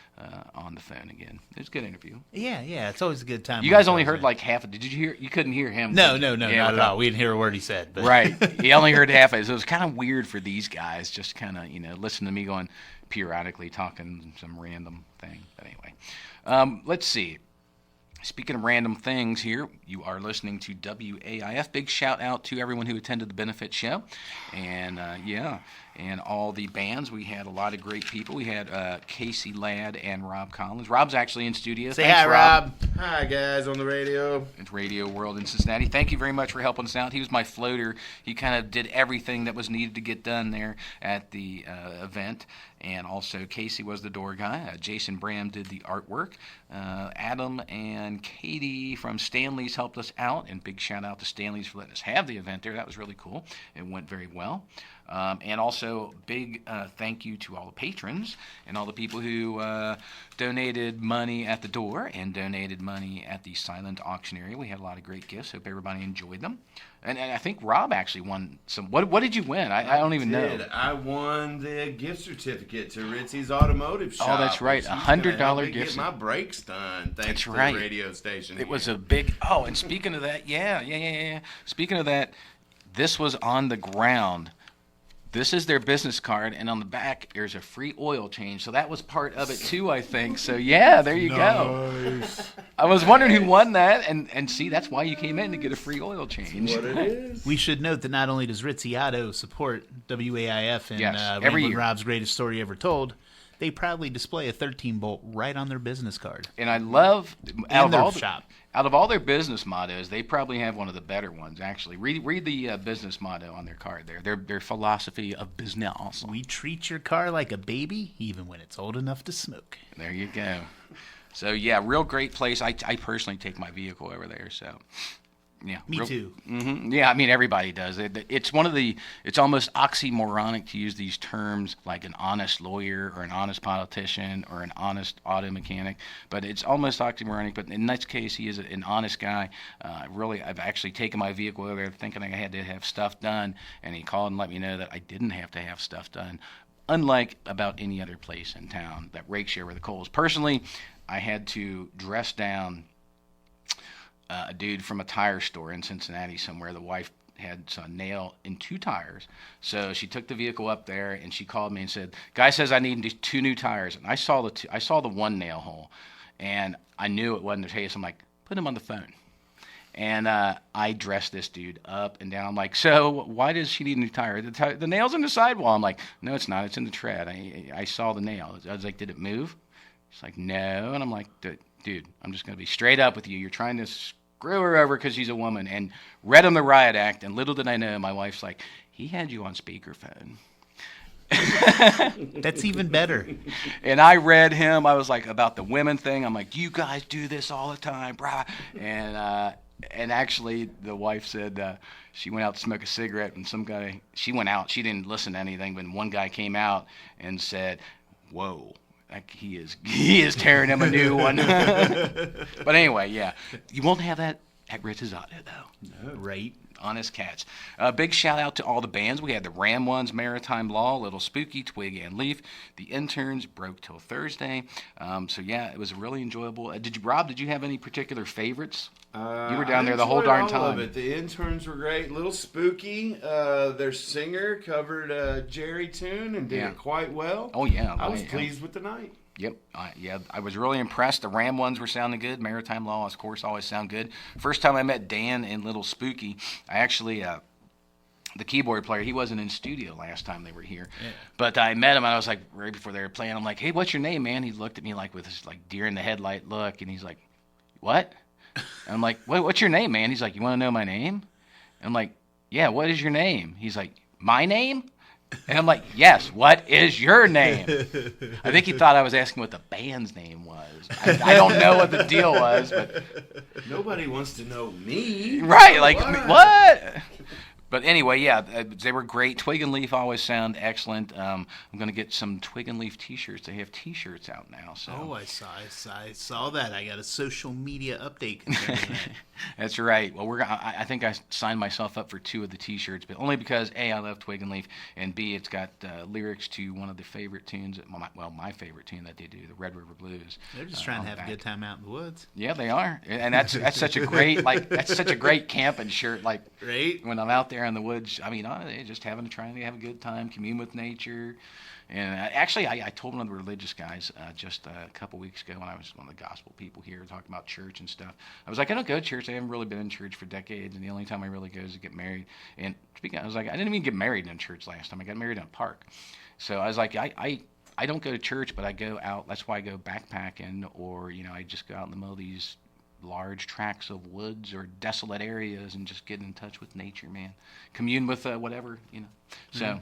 on the phone again. It was a good interview. Yeah, it's always a good time. You guys only heard like half of it. Did you hear? You couldn't hear him. No, not at all. We didn't hear a word he said. But. Right. He only heard half of it. So it was kind of weird for these guys, just kind of, listen to me going periodically talking some random thing. But anyway, let's see. Speaking of random things here, you are listening to WAIF. Big shout out to everyone who attended the benefit show. And and all the bands. We had a lot of great people. We had Casey Ladd and Rob Collins. Rob's actually in studio. Say hi, Rob. Hi, guys, on the radio. It's Radio World in Cincinnati. Thank you very much for helping us out. He was my floater. He kind of did everything that was needed to get done there at the event. And also, Casey was the door guy. Jason Bram did the artwork. Adam and Katie from Stanley's helped us out. And big shout out to Stanley's for letting us have the event there. That was really cool. It went very well. And also, big thank you to all the patrons and all the people who donated money at the door and donated money at the silent auction area. We had a lot of great gifts. Hope everybody enjoyed them. And I think Rob actually won some. What did you win? I don't even know. I won the gift certificate to Ritzy's Automotive Shop. Oh, that's right. $100 gift. Get my brakes done. Thanks to the radio station. It was a big. Oh, and speaking of that, yeah. Speaking of that, this was on the ground. This is their business card, and on the back, there's a free oil change. So that was part of it, too, I think. So, yeah, there you go. I was wondering who won that, and see, that's why you came in to get a free oil change. What it is. We should note that not only does Ritzy Auto support WAIF and every year. Rob's Greatest Story Ever Told, they proudly display a 13-bolt right on their business card. And I love shop. Out of all their business mottos, they probably have one of the better ones, actually. Read the business motto on their card there. Their philosophy of business. We treat your car like a baby, even when it's old enough to smoke. There you go. So, yeah, real great place. I personally take my vehicle over there, so... Yeah, Me too. Mm-hmm. Yeah, I mean, everybody does. It's almost oxymoronic to use these terms like an honest lawyer or an honest politician or an honest auto mechanic, but it's almost oxymoronic. But in this case, he is an honest guy. I've actually taken my vehicle over there thinking I had to have stuff done, and he called and let me know that I didn't have to have stuff done, unlike about any other place in town that rakes you over the coals. Personally, I had to dress down a dude from a tire store in Cincinnati somewhere. The wife had a nail in 2 tires. So she took the vehicle up there, and she called me and said, guy says I need 2 new tires. And I saw the one nail hole, and I knew it wasn't the case. I'm like, put him on the phone. And I dressed this dude up and down. I'm like, so why does she need a new tire? The nail's in the sidewall. I'm like, no, it's not. It's in the tread. I saw the nail. I was like, did it move? She's like, no. And I'm like, dude, I'm just going to be straight up with you. You're trying to screw her over because she's a woman, and read him the riot act, and little did I know, my wife's like, he had you on speakerphone. That's even better. And I read him, I was like, about the women thing, I'm like, you guys do this all the time, brah. And actually, the wife said she went out to smoke a cigarette, and she went out, she didn't listen to anything, but one guy came out and said, whoa. Like he is tearing him a new one. But anyway, yeah. You won't have that at Ritz's Auto, though. No. Right. Honest cats. Big shout out to all the bands. We had the Ram Ones, Maritime Law, Little Spooky, Twig and Leaf, the Interns, Broke Till Thursday. So yeah, it was really enjoyable. Rob, did you have any particular favorites? You were down there the whole darn time. All of it. The Interns were great. Little Spooky, their singer covered a Jerry tune and did it quite well. Oh yeah, I was pleased with the night. Yep. I was really impressed. The Ram Ones were sounding good. Maritime Law, of course, always sound good. First time I met Dan and Little Spooky, I actually, the keyboard player, he wasn't in studio last time they were here. Yeah. But I met him, and I was like, right before they were playing, I'm like, hey, what's your name, man? He looked at me like with this like deer in the headlight look, and he's like, what? And I'm like, what's your name, man? He's like, you want to know my name? And I'm like, yeah, what is your name? He's like, my name? And I'm like, yes, what is your name? I think he thought I was asking what the band's name was. I don't know what the deal was, but nobody wants to know me. Right, like, what? But anyway, yeah, they were great. Twig and Leaf always sound excellent. I'm going to get some Twig and Leaf T-shirts. They have T-shirts out now. So. Oh, I saw that. I got a social media update concerning that. That's right. Well, I think I signed myself up for 2 of the T-shirts, but only because A, I love Twig and Leaf, and B, it's got lyrics to one of the favorite tunes. My favorite tune that they do, the Red River Blues. They're just trying to have a good time out in the woods. Yeah, they are, and that's such a great that's such a great camping shirt. Like, right? When I'm out there in the woods, I mean, just trying to have a good time, commune with nature. And actually, I told one of the religious guys just a couple weeks ago when I was one of the gospel people here talking about church and stuff. I was like, I don't go to church. I haven't really been in church for decades, and the only time I really go is to get married. And I was like, I didn't even get married in church last time. I got married in a park. So I was like, I don't go to church, but I go out. That's why I go backpacking, or I just go out in the middle of these large tracts of woods or desolate areas and just get in touch with nature, man. Commune with whatever, So. Mm-hmm.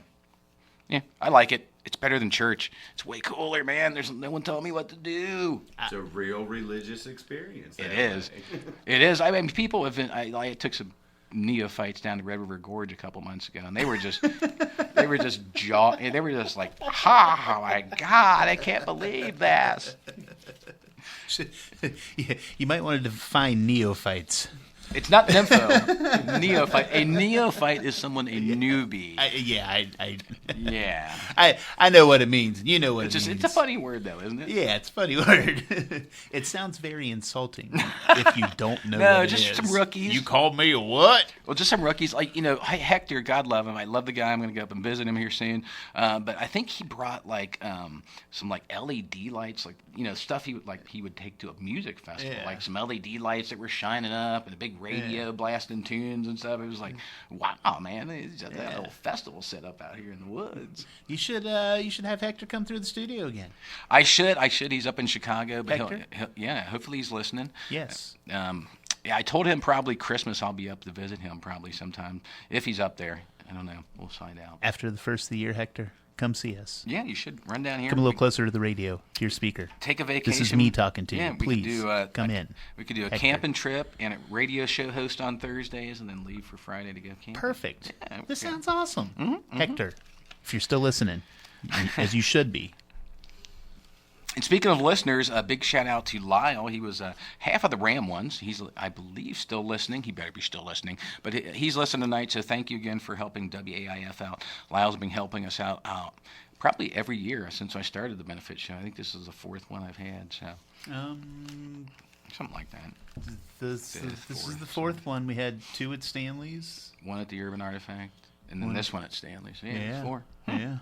Yeah, I like it. It's better than church. It's way cooler, man. There's no one telling me what to do. It's a real religious experience. It is. It is. I mean, people have been. I took some neophytes down to Red River Gorge a couple months ago, and they were just, they were just like, oh my God, I can't believe that. Yeah, you might want to define neophytes. It's not nympho. Neophyte. A neophyte is someone, a newbie. I know what it means. You know what it means. It's a funny word, though, isn't it? Yeah, it's a funny word. It sounds very insulting if you don't know what it is. No, just some rookies. You called me a what? Well, just some rookies. Like, Hector, God love him. I love the guy. I'm going to go up and visit him here soon. But I think he brought, some, LED lights, stuff he would take to a music festival. Yeah. Like some LED lights that were shining up and a big radio blasting tunes and stuff. It was like, wow, man, it's just that little festival set up out here in the woods. You should have Hector come through the studio again. I should. He's up in Chicago, but Hector? Hopefully he's listening. Yes. I told him probably Christmas I'll be up to visit him probably sometime if he's up there. I don't know. We'll find out. After the first of the year, Hector, come see us. Yeah, you should run down here. Come a little closer to the radio, to your speaker. Take a vacation. This is me talking to you. Please, come in. We could do a Hector. camping trip and a radio show host on Thursdays and then leave for Friday to go camping. Perfect. Yeah, this sounds awesome. Mm-hmm. Hector, if you're still listening, as you should be. And speaking of listeners, a big shout out to Lyle. He was half of the Ram Ones. He's, I believe, still listening. He better be still listening. But he's listening tonight, so thank you again for helping WAIF out. Lyle's been helping us out probably every year since I started the benefit show. I think this is the 4th one I've had. So something like that. This is the 4th one. We had 2 at Stanley's. 1 at the Urban Artifact. And then this one at Stanley's. Yeah. 4. Yeah.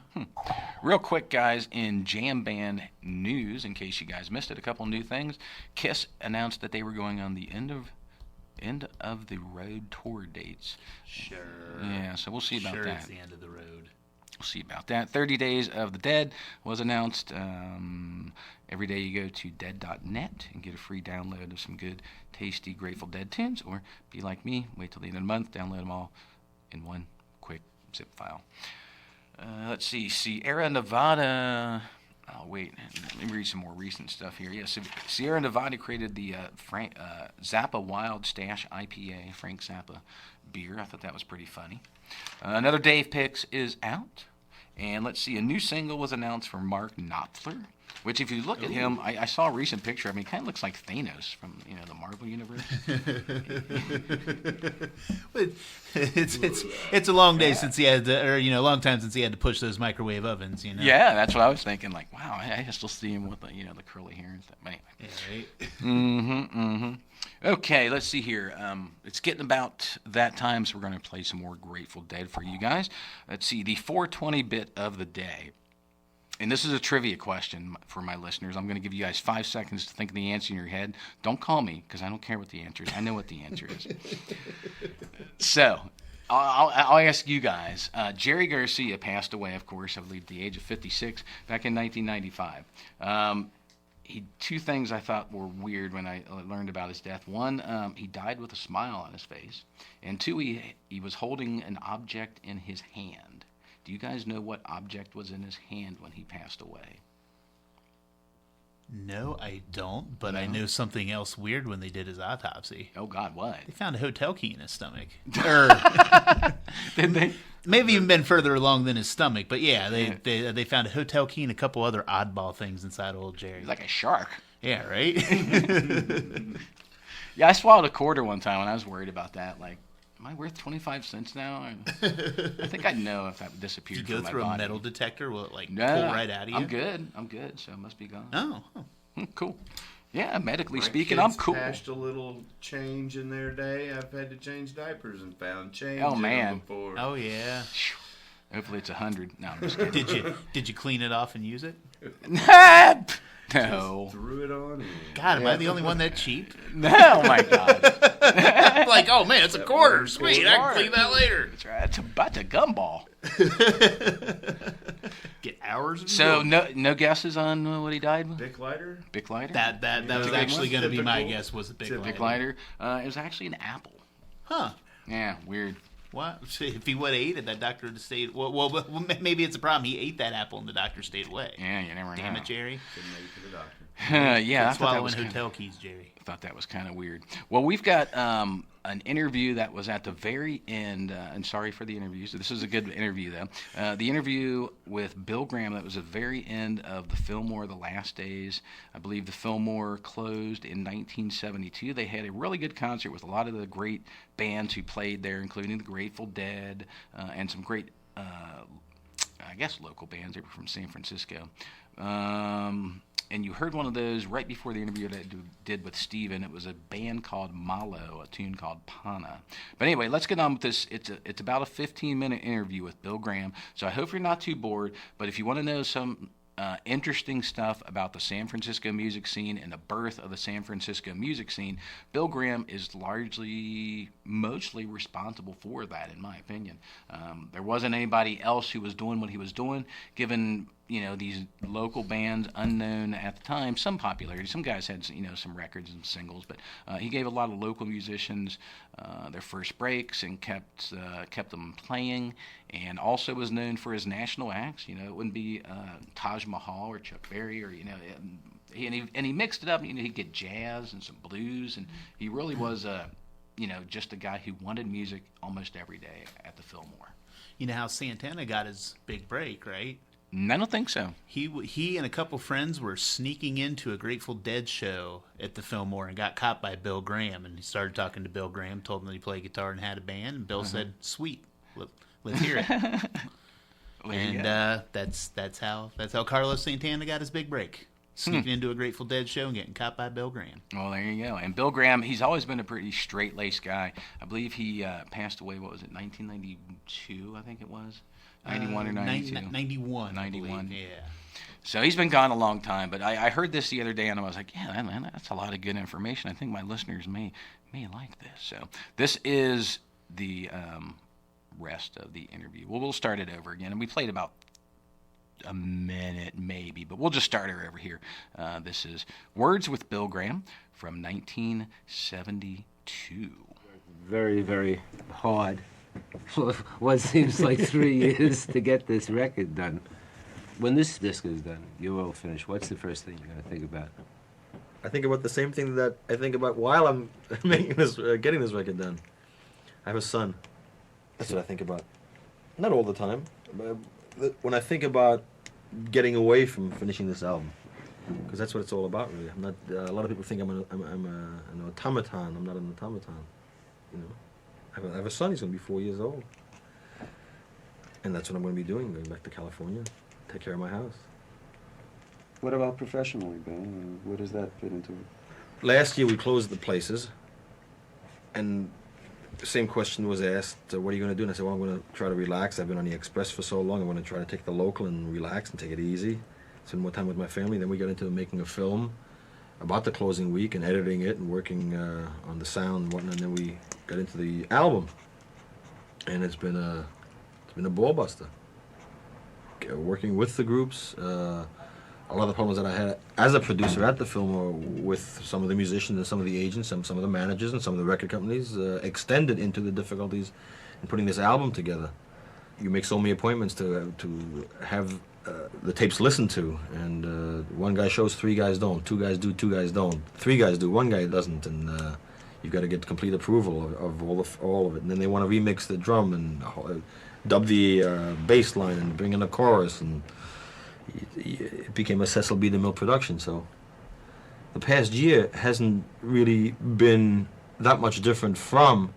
Real quick, guys, in Jam Band news, in case you guys missed it, a couple new things. Kiss announced that they were going on the end of the road tour dates. Sure. Yeah, so we'll see about that. It's the end of the road. We'll see about that. 30 Days of the Dead was announced. Every day you go to dead.net and get a free download of some good, tasty Grateful Dead tunes, or be like me, wait till the end of the month, download them all in one quick zip file. Let's see, Sierra Nevada. Oh, wait, let me read some more recent stuff here. Yeah, so Sierra Nevada created the Zappa Wild Stash IPA, Frank Zappa beer. I thought that was pretty funny. Another Dave Picks is out. And let's see, a new single was announced for Mark Knopfler. Which, if you look at him, I saw a recent picture. I mean, he kind of looks like Thanos from the Marvel universe. It's a long day since he had to, or a long time since he had to push those microwave ovens. Yeah, that's what I was thinking. Like, wow, I still see him with the curly hair and stuff. But anyway. Yeah, right. Okay, let's see here. It's getting about that time, so we're going to play some more Grateful Dead for you guys. Let's see, the 420 bit of the day. And this is a trivia question for my listeners. I'm going to give you guys 5 seconds to think of the answer in your head. Don't call me, because I don't care what the answer is. I know what the answer is. So, I'll ask you guys. Jerry Garcia passed away, of course, I believe, at the age of 56, back in 1995. Two things I thought were weird when I learned about his death. One, he died with a smile on his face. And two, he was holding an object in his hand. Do you guys know what object was in his hand when he passed away? No, I don't, but I know something else weird when they did his autopsy. Oh, God, what? They found a hotel key in his stomach. Did they? Maybe even been further along than his stomach, but yeah, they found a hotel key and a couple other oddball things inside old Jerry. Like a shark. Yeah, right? Yeah, I swallowed a quarter one time when I was worried about that. Like, am I worth 25 cents now? I think I'd know if that disappeared from my body. Did you go through a metal detector? Will it pull right out of you? I'm good, so it must be gone. Oh. Cool. Yeah, medically My speaking, kids I'm cool. Cashed a little change in their day. I've had to change diapers and found change Oh, in man. them before. Oh, yeah. Hopefully it's 100. No, I'm just kidding. Did you clean it off and use it? No. Just threw it on. God, am I the only one that cheap? No, my God. Like, oh man, it's a quarter. Sweet, I can clean that later. That's right. It's about a gumball. Get hours of So no guesses on what he died with? Bic lighter? Bic lighter? That was actually going to be my guess. Was a Bic lighter? It was actually an apple. Huh? Yeah, weird. What? If he would have ate it, that doctor would have stayed. Well, maybe it's a problem. He ate that apple and the doctor stayed away. Yeah, you never know. Damn it, Jerry. Couldn't make it to the doctor. Yeah, I thought that swallowing was hotel keys, Jerry. I thought that was kind of weird. Well, we've got an interview that was at the very end, and sorry for the interview. So this is a good interview, though. The interview with Bill Graham, that was the very end of the Fillmore, the last days. I believe the Fillmore closed in 1972. They had a really good concert with a lot of the great bands who played there, including the Grateful Dead and some great, I guess, local bands. They were from San Francisco. And you heard one of those right before the interview that I did with Steven. It was a band called Malo, a tune called Pana. But anyway, let's get on with this. It's about a 15-minute interview with Bill Graham, so I hope you're not too bored. But if you want to know some interesting stuff about the San Francisco music scene and the birth of the San Francisco music scene, Bill Graham is mostly responsible for that, in my opinion. There wasn't anybody else who was doing what he was doing, given these local bands, unknown at the time, some popularity. Some guys had some records and singles, but he gave a lot of local musicians their first breaks and kept them playing, and also was known for his national acts. It wouldn't be Taj Mahal or Chuck Berry or he mixed it up. He'd get jazz and some blues, and he really was just a guy who wanted music almost every day at the Fillmore. You know how Santana got his big break, right? I don't think so. He and a couple friends were sneaking into a Grateful Dead show at the Fillmore and got caught by Bill Graham. And he started talking to Bill Graham, told him that he played guitar and had a band. And Bill said, "Sweet, let's hear it." And that's how Carlos Santana got his big break. Sneaking into a Grateful Dead show and getting caught by Bill Graham. Well, there you go. And Bill Graham, he's always been a pretty straight-laced guy. I believe he passed away, 1992, I think it was? 91 or 92? 91. 91. Yeah. So he's been gone a long time, but I heard this the other day, and I was like, yeah, man, that's a lot of good information. I think my listeners may like this. So this is the rest of the interview. We'll start it over again, and we played about a minute maybe, but we'll just start her over here. This is Words with Bill Graham from 1972. Very, very hard. What seems like 3 years to get this record done. When this disc is done, you're all finished, what's the first thing you're going to think about? I think about the same thing that I think about while I'm making this, getting this record done. I have a son. That's what I think about. Not all the time, but when I think about getting away from finishing this album, because that's what it's all about, really. I'm not. A lot of people think I'm an automaton. I'm not an automaton. You know, I have a son. He's going to be 4 years old, and that's what I'm going to be doing. Going back to California, take care of my house. What about professionally, Bill? Where does that fit into it? Last year we closed the places, and the same question was asked, what are you going to do? And I said, well, I'm going to try to relax. I've been on the Express for so long. I'm going to try to take the local and relax and take it easy. Spend more time with my family. Then we got into making a film about the closing week and editing it and working on the sound and whatnot. And then we got into the album, and it's been a ball buster. Working with the groups. A lot of the problems that I had as a producer at the film were with some of the musicians and some of the agents and some of the managers and some of the record companies extended into the difficulties in putting this album together. You make so many appointments to have the tapes listened to, and one guy shows, 3 guys don't, 2 guys do, 2 guys don't, 3 guys do, 1 guy doesn't, and you've got to get complete approval of all of it. And then they want to remix the drum and dub the bass line and bring in a chorus, and it became a Cecil B. DeMille production. So the past year hasn't really been that much different from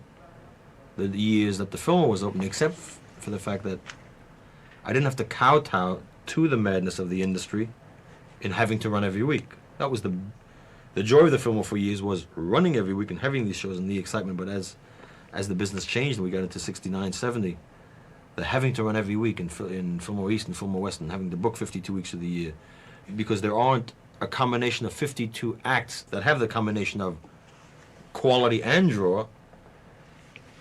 the years that the Fillmore was open, except for the fact that I didn't have to kowtow to the madness of the industry in having to run every week. That was the joy of the Fillmore for years, was running every week and having these shows and the excitement. But as the business changed and we got into 69, 70, the having to run every week in Fillmore East and Fillmore West and having to book 52 weeks of the year, because there aren't a combination of 52 acts that have the combination of quality and draw,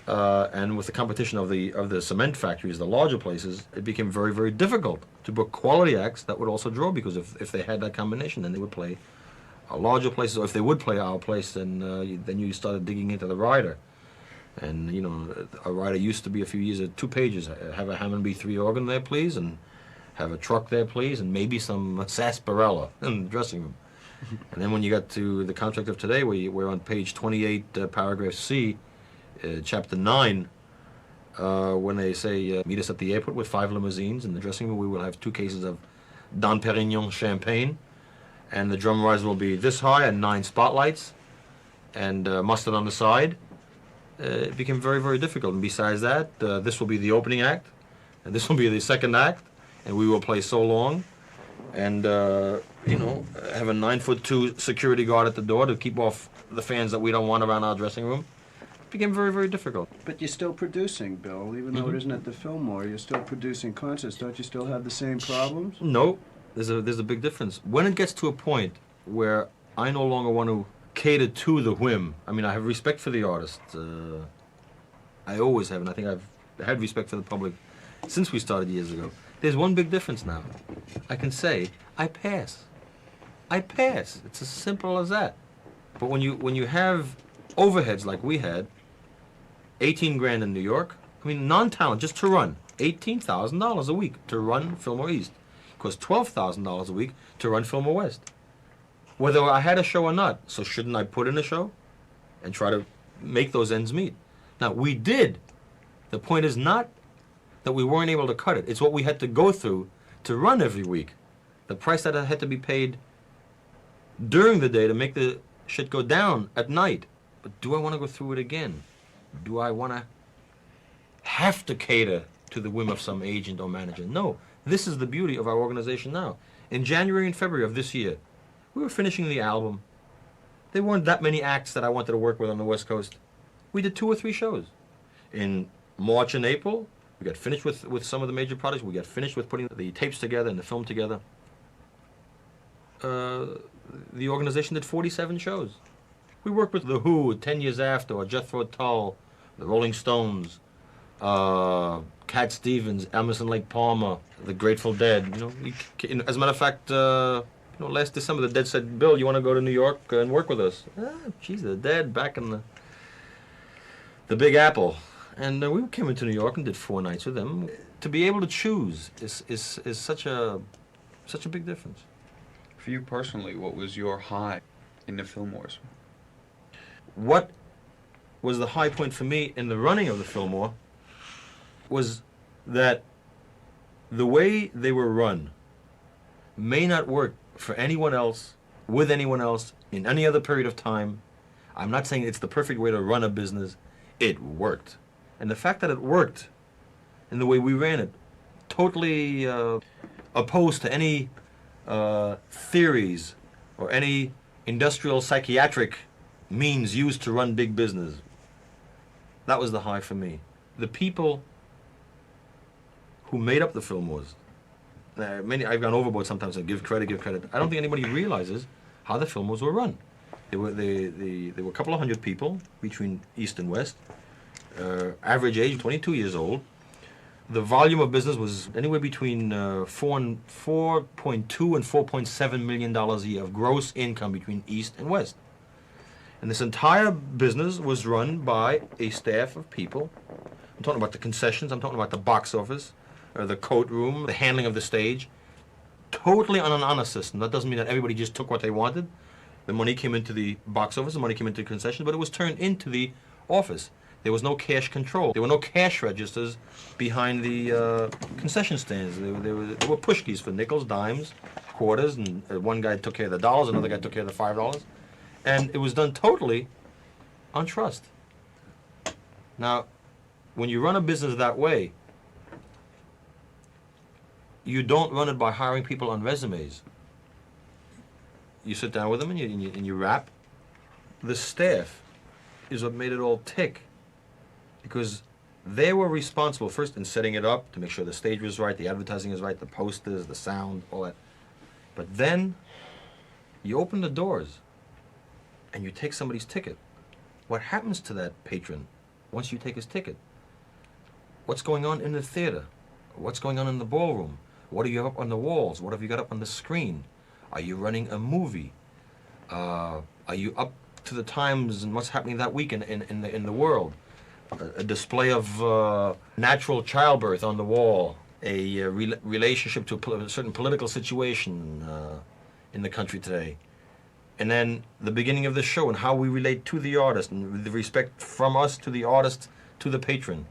and with the competition of the cement factories, the larger places, it became very, very difficult to book quality acts that would also draw, because if they had that combination, then they would play larger places, or if they would play our place, then you started digging into the rider. And, you know, a rider used to be a few years at 2 pages. Have a Hammond B3 organ there, please, and have a truck there, please, and maybe some sarsaparilla in the dressing room. And then when you got to the contract of today, we're on page 28, paragraph C, chapter 9, when they say, meet us at the airport with 5 limousines. In the dressing room, we will have 2 cases of Dom Perignon champagne, and the drum riser will be this high and 9 spotlights, and mustard on the side. It became very, very difficult. And besides that, this will be the opening act, and this will be the second act, and we will play so long, and you know, have a 9'2" security guard at the door to keep off the fans that we don't want around our dressing room. It became very, very difficult. But you're still producing, Bill, even though it isn't at the Fillmore. You're still producing concerts. Don't you still have the same problems? No, there's a big difference. When it gets to a point where I no longer want to cater to the whim. I mean, I have respect for the artist. I always have, and I think I've had respect for the public since we started years ago. There's one big difference now. I can say, I pass. I pass. It's as simple as that. But when you have overheads like we had, 18 grand in New York, I mean, non-talent, just to run, $18,000 a week to run Fillmore East. It costs $12,000 a week to run Fillmore West. Whether I had a show or not, so shouldn't I put in a show and try to make those ends meet? Now, we did. The point is not that we weren't able to cut it. It's what we had to go through to run every week. The price that had to be paid during the day to make the shit go down at night. But do I want to go through it again? Do I want to have to cater to the whim of some agent or manager? No. This is the beauty of our organization now. In January and February of this year, we were finishing the album. There weren't that many acts that I wanted to work with on the West Coast. We did 2 or 3 shows. In March and April, we got finished with some of the major projects. We got finished with putting the tapes together and the film together. The organization did 47 shows. We worked with The Who 10 years after, or Jethro Tull, the Rolling Stones, Cat Stevens, Emerson Lake Palmer, the Grateful Dead. You know, as a matter of fact, last December, the Dead said, "Bill, you want to go to New York and work with us?" Geez, the Dead back in the Big Apple, and we came into New York and did 4 nights with them. To be able to choose is such a big difference. For you personally, what was your high in the Fillmores? What was the high point for me in the running of the Fillmore was that the way they were run may not work for anyone else, with anyone else, in any other period of time. I'm not saying it's the perfect way to run a business. It worked. And the fact that it worked in the way we ran it, totally opposed to any theories or any industrial psychiatric means used to run big business. That was the high for me. The people who made up the Fillmores, I've gone overboard sometimes and give credit. I don't think anybody realizes how the Fillmores were run. There were a couple of hundred people between East and West. Average age, 22 years old. The volume of business was anywhere between $4.2 and $4.7 million a year of gross income between East and West. And this entire business was run by a staff of people. I'm talking about the concessions, I'm talking about the box office, or the coat room, the handling of the stage. Totally on an honor system. That doesn't mean that everybody just took what they wanted. The money came into the box office, the money came into the concessions, but it was turned into the office. There was no cash control. There were no cash registers behind the concession stands. There were push keys for nickels, dimes, quarters, and one guy took care of the dollars, another guy took care of the $5. And it was done totally on trust. Now, when you run a business that way, you don't run it by hiring people on resumes. You sit down with them and you rap. The staff is what made it all tick, because they were responsible first in setting it up to make sure the stage was right, the advertising is right, the posters, the sound, all that. But then you open the doors and you take somebody's ticket. What happens to that patron once you take his ticket? What's going on in the theater? What's going on in the ballroom? What do you have up on the walls? What have you got up on the screen? Are you running a movie? Are you up to the times and what's happening that week in the world? A display of natural childbirth on the wall, a relationship to a certain political situation in the country today. And then the beginning of the show and how we relate to the artist and the respect from us to the artist to the patron.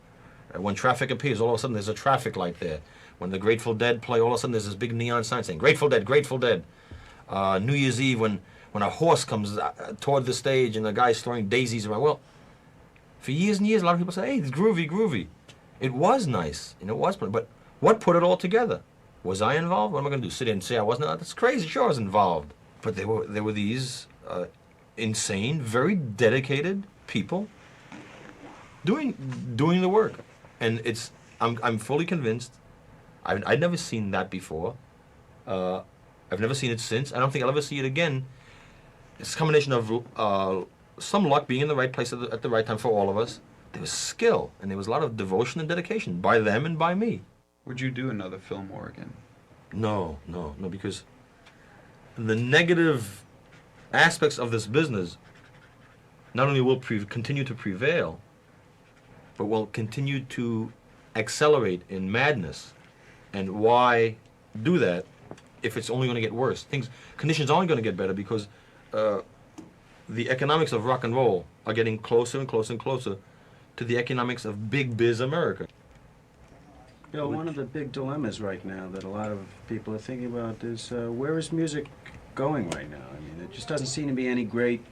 When traffic appears, all of a sudden there's a traffic light there. When the Grateful Dead play, all of a sudden there's this big neon sign saying, Grateful Dead, Grateful Dead. New Year's Eve, when a horse comes toward the stage and the guy's throwing daisies around. Well, for years and years, a lot of people say, hey, it's groovy, groovy. It was nice, and it was, but what put it all together? Was I involved? What am I going to do, sit in and say I wasn't? That's crazy, sure I was involved. But there were these insane, very dedicated people doing the work. And I'm fully convinced, I'd never seen that before. I've never seen it since. I don't think I'll ever see it again. It's a combination of some luck, being in the right place at the right time for all of us. There was skill, and there was a lot of devotion and dedication by them and by me. Would you do another Fillmore again? No, because the negative aspects of this business not only will continue to prevail, but will continue to accelerate in madness. And why do that if it's only going to get worse? Conditions aren't going to get better because the economics of rock and roll are getting closer and closer and closer to the economics of big biz America. Bill, one of the big dilemmas right now that a lot of people are thinking about is where is music going right now? I mean, it just doesn't seem to be any great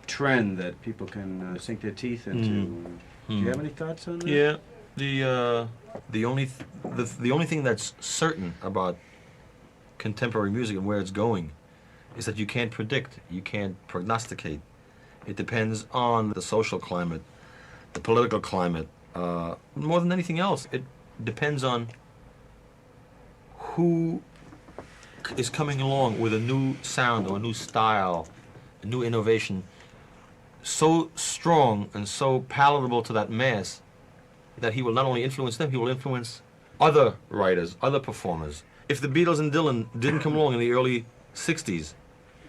trend that people can sink their teeth into. Do you have any thoughts on that? Yeah, the only thing that's certain about contemporary music and where it's going is that you can't predict, you can't prognosticate. It depends on the social climate, the political climate, more than anything else. It depends on who is coming along with a new sound or a new style, a new innovation, so strong and so palatable to that mass that he will not only influence them, he will influence other writers, other performers. If the Beatles and Dylan didn't come along in the early 60s,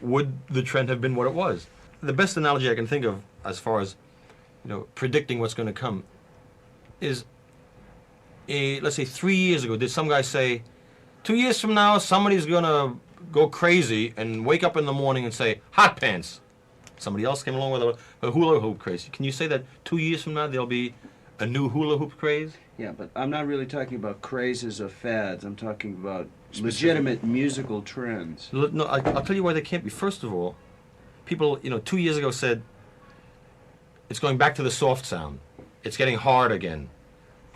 would the trend have been what it was? The best analogy I can think of as far as predicting what's going to come is, let's say 3 years ago, did some guy say, 2 years from now, somebody's going to go crazy and wake up in the morning and say, hot pants? Somebody else came along with a hula hoop craze. Can you say that 2 years from now there'll be a new hula hoop craze? Yeah, but I'm not really talking about crazes or fads. I'm talking about legitimate musical trends. No, I'll tell you why they can't be. First of all, people, 2 years ago said, it's going back to the soft sound. It's getting hard again.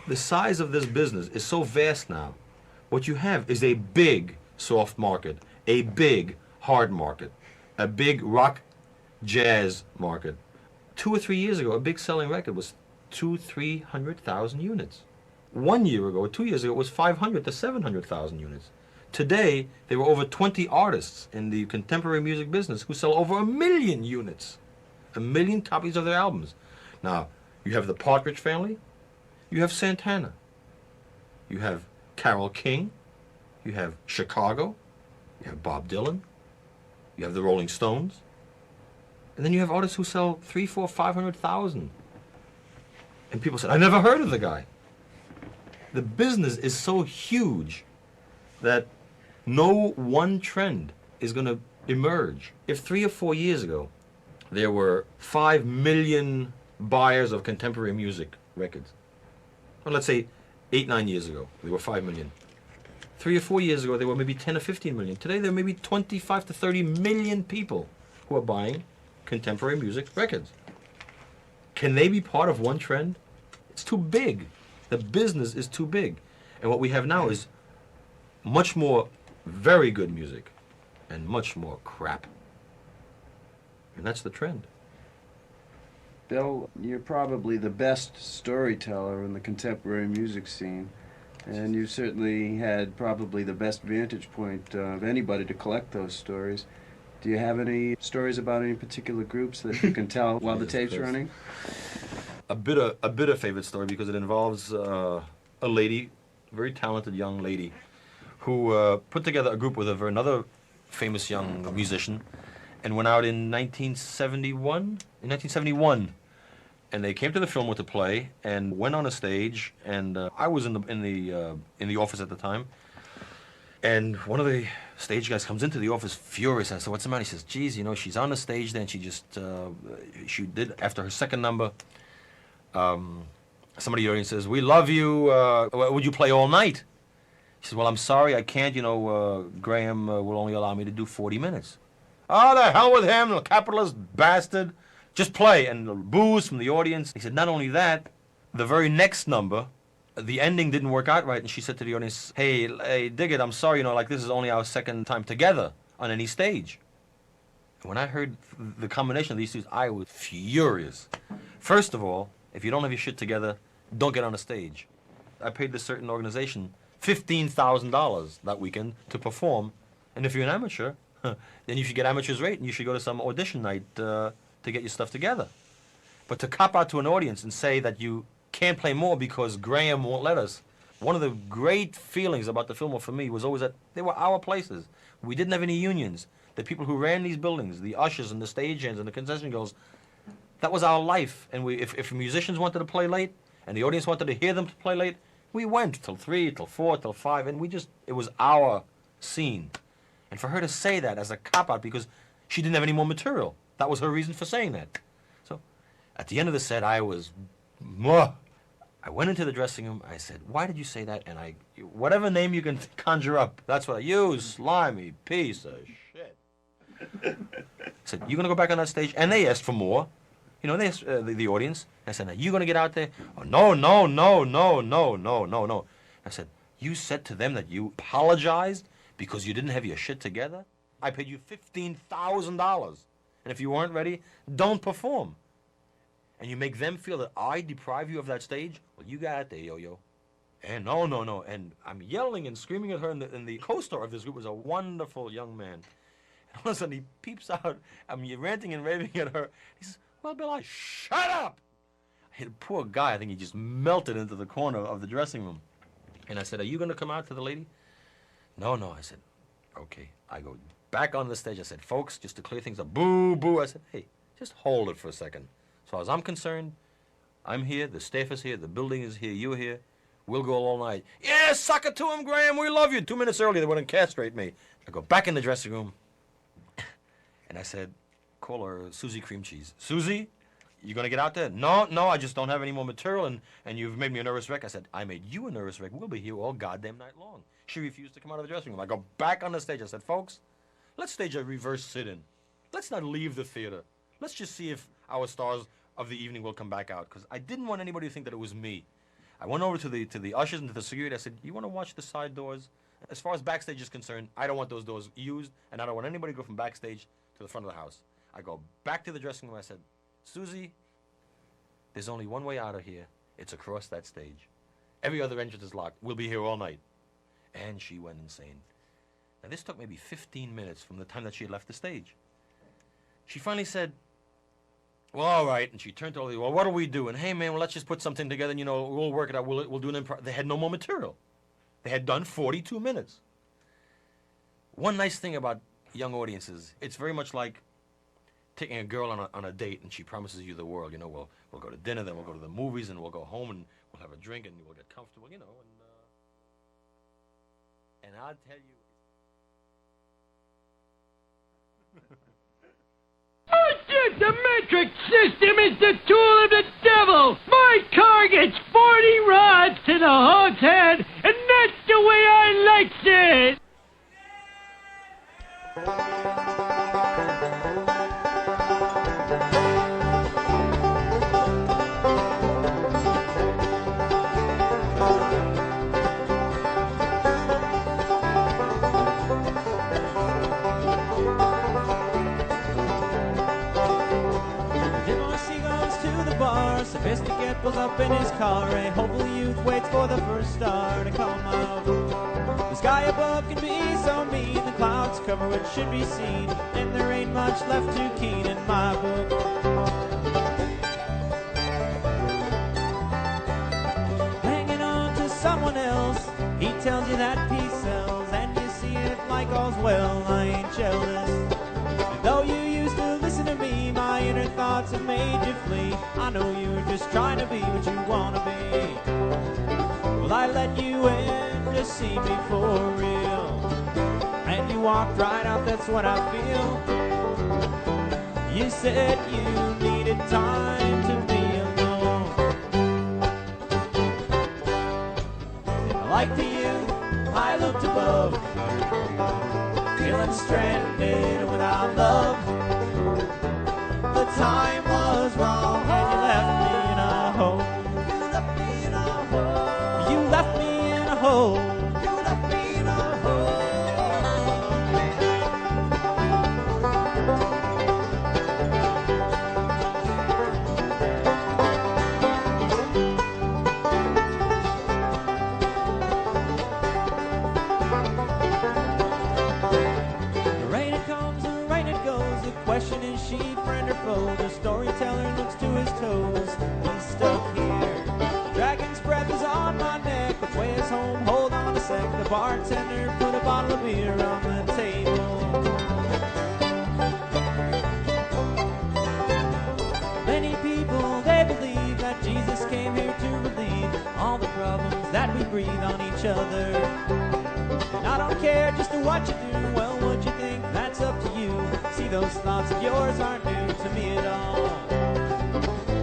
The size of this business is so vast now. What you have is a big soft market, a big hard market, a big rock jazz market. 2 or 3 years ago, a big selling record was 200,000-300,000 units. 1 year ago, or 2 years ago, it was 500 to 700,000 units. Today, there were over 20 artists in the contemporary music business who sell over 1 million units, 1 million copies of their albums. Now, you have the Partridge Family, you have Santana, you have Carole King, you have Chicago, you have Bob Dylan, you have the Rolling Stones, and then you have artists who sell 300,000, 400,000, 500,000. And people said, I never heard of the guy. The business is so huge that no one trend is going to emerge. If 3 or 4 years ago there were 5 million buyers of contemporary music records, well, let's say 8, 9 years ago there were 5 million. 3 or 4 years ago there were maybe 10 or 15 million. Today there are maybe 25 to 30 million people who are buying contemporary music records. Can they be part of one trend? It's too big. The business is too big. And what we have now is much more very good music and much more crap. And that's the trend. Bill, you're probably the best storyteller in the contemporary music scene, and you certainly had probably the best vantage point of anybody to collect those stories. Do you have any stories about any particular groups that you can tell while the tape's running? A bitter favorite story because it involves a lady, a very talented young lady, who put together a group with another famous young musician, and went out in 1971. And they came to the Fillmore to play and went on a stage. And I was in the office at the time. And one of the stage guys comes into the office furious. I said, "What's the matter?" He says, "Geez, she's on the stage. Then she just she did after her second number." Somebody in the audience says, "We love you. Would you play all night?" He says, "Well, I'm sorry, I can't. Graham will only allow me to do 40 minutes." "Oh, the hell with him, the capitalist bastard. Just play." And the boos from the audience. He said, "Not only that, the very next number, the ending didn't work out right." And she said to the audience, hey, dig it, I'm sorry, this is only our second time together on any stage." And when I heard the combination of these two, I was furious. First of all, if you don't have your shit together, don't get on a stage. I paid this certain organization $15,000 that weekend to perform. And if you're an amateur, then you should get amateur's rate and you should go to some audition night to get your stuff together. But to cop out to an audience and say that you can't play more because Graham won't let us. One of the great feelings about the Fillmore for me was always that they were our places. We didn't have any unions. The people who ran these buildings, the ushers and the stagehands and the concession girls, that was our life. And if musicians wanted to play late and the audience wanted to hear them play late, we went till 3, till 4, till 5, and it was our scene. And for her to say that as a cop-out because she didn't have any more material, that was her reason for saying that. So at the end of the set, I went into the dressing room. I said, "Why did you say that?" And whatever name you can conjure up, that's what I use. Slimy piece of shit. I said, "You gonna go back on that stage?" And they asked for more. They asked the audience. I said, "Now you gonna get out there?" "Oh, no. I said, "You said to them that you apologized because you didn't have your shit together? I paid you $15,000. And if you weren't ready, don't perform. And you make them feel that I deprive you of that stage? Well, you got it there, yo-yo." And no. And I'm yelling and screaming at her, and the co-star of this group was a wonderful young man. And all of a sudden he peeps out. I'm ranting and raving at her. He says, "Well, Bill, shut up!" The poor guy, I think he just melted into the corner of the dressing room. And I said, "Are you going to come out to the lady?" No. I said, "Okay." I go back on the stage. I said, "Folks, just to clear things up, boo, boo." I said, "Hey, just hold it for a second. As far as I'm concerned, I'm here, the staff is here, the building is here, you're here. We'll go all night." "Yeah, suck it to him, Graham, we love you." 2 minutes earlier, they wouldn't castrate me. I go back in the dressing room, and I said, call her Susie Cream Cheese. "Susie, you gonna get out there?" No, I just don't have any more material, and you've made me a nervous wreck." I said, "I made you a nervous wreck. We'll be here all goddamn night long. She refused to come out of the dressing room. I go back on the stage. I said, folks, let's stage a reverse sit-in. Let's not leave the theater. Let's just see if our stars of the evening will come back out, because I didn't want anybody to think that it was me. I went over to the ushers and to the security. I said, you want to watch the side doors? As far as backstage is concerned, I don't want those doors used, and I don't want anybody to go from backstage to the front of the house. I go back to the dressing room. I said, Susie, there's only one way out of here. It's across that stage. Every other entrance is locked. We'll be here all night. And she went insane. Now, this took maybe 15 minutes from the time that she had left the stage. She finally said, well, all right. And she turned to all the, well, what do we do? And, hey, man, well, let's just put something together and, we'll work it out. We'll do an improv. They had no more material. They had done 42 minutes. One nice thing about young audiences, it's very much like taking a girl on a date and she promises you the world. We'll go to dinner, then we'll go to the movies, and we'll go home and we'll have a drink and we'll get comfortable, and I'll tell you. Bullshit! The metric system is the tool of the devil! My car gets 40 rods to the hog's head, and that's the way I likes it! Sophisticate pulls up in his car. A hopeful youth waits for the first star to come out. The sky above can be so mean, the clouds cover what should be seen, and there ain't much left too keen in my book. Hanging on to someone else, he tells you that peace sells, and you see it like all's well. I ain't jealous. And though you used to listen to me, my inner thoughts have made you flee. I know you're just trying to be what you want to be. Well, I let you in to see me for real, and you walked right out, that's what I feel. You said you needed time to be alone. And like to you, I looked above, feeling stranded without love. The time was wrong and you left me in a hole. You left me in a hole. You left me in a hole. You left me in a hole. The rain it comes, the rain it goes. The question is she friend or foe? The storyteller looks to his toes. He's stuck here. The dragon's breath is on my neck. Which way is home? Hold on a sec. The bartender put a bottle of beer on the table. Many people, they believe that Jesus came here to relieve all the problems that we breathe on each other. And I don't care just what you do, well, what you think, that's up to you. See, those thoughts of yours aren't new to me at all.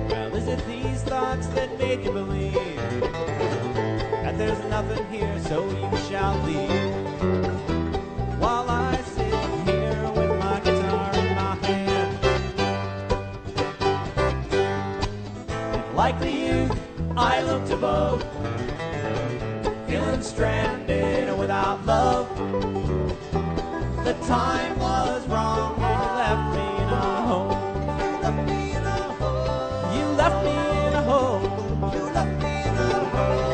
Well, is it these thoughts that made you believe that there's nothing here, so you shall leave? While I sit here with my guitar in my hand, and like the youth, I looked above, feeling stranded without love. The time was wrong and you left me in a hole. You left me in a hole. You left me in a hole. You left me in a hole.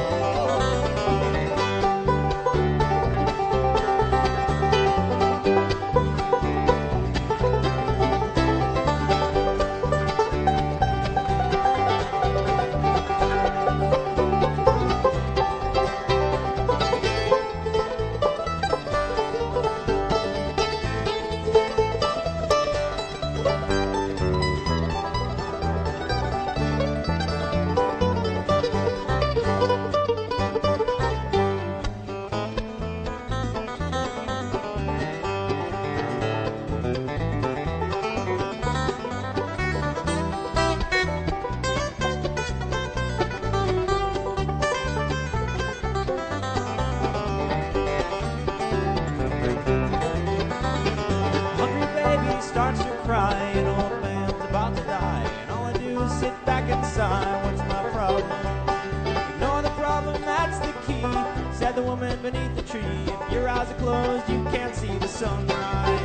sit beneath the tree. If your eyes are closed, you can't see the sunrise.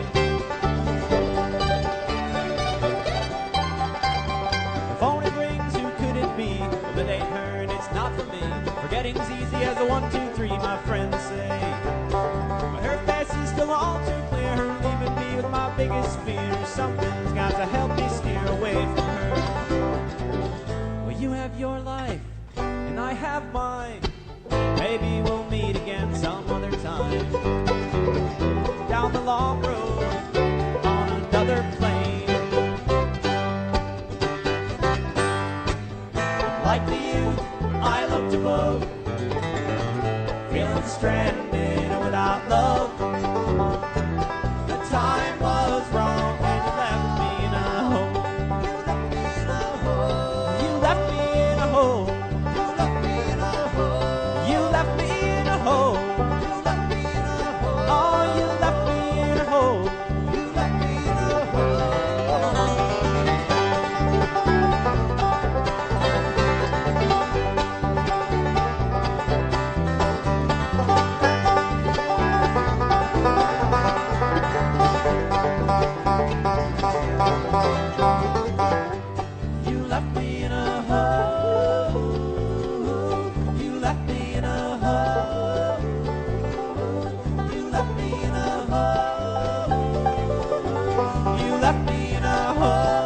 The phone it rings, who could it be? Well, it ain't her and it's not for me. Forgetting's easy as a 1, 2, 3, my friends say. But her face is still all too clear, her leaving me with my biggest fear. Something's got to help me steer away from her. Well, you have your life, and I have mine. Maybe we'll meet again some other time. Down the long road, on another plane. Like the youth I looked above, feeling stranded without love. The time was wrong when you left me in a hole. You left me in a hole. You left me in a hole. Oh, you left me in a hole. You left me in a hole. You left me in a hole. You left me in a hole. You left me in a hole.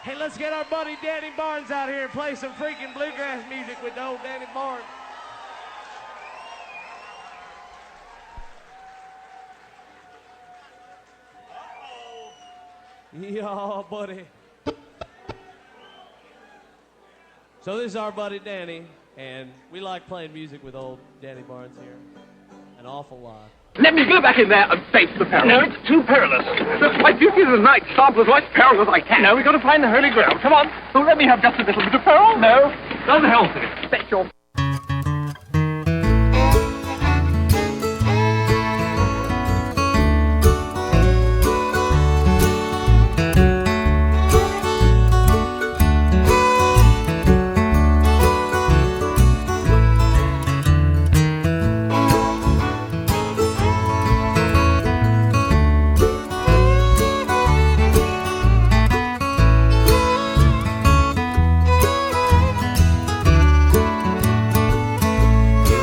Hey, let's get our buddy Danny Barnes out here and play some freaking bluegrass music with old Danny Barnes. Yeah, buddy. So this is our buddy Danny, and we like playing music with old Danny Barnes here. An awful lot. Let me go back in there and face the peril. No, it's too perilous. My duty as a knight starts with as much peril as I can. No, we've got to find the holy grail. Come on. Oh, let me have just a little bit of peril. No, doesn't help it. Bet your...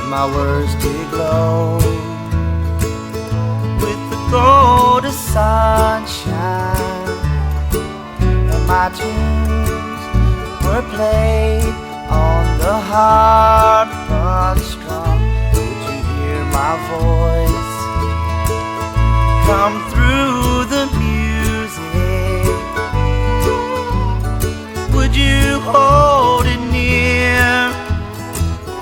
My words to glow with the gold of sunshine, and my tunes were played on the harp strum. Would you hear my voice come through the music? Would you hold it near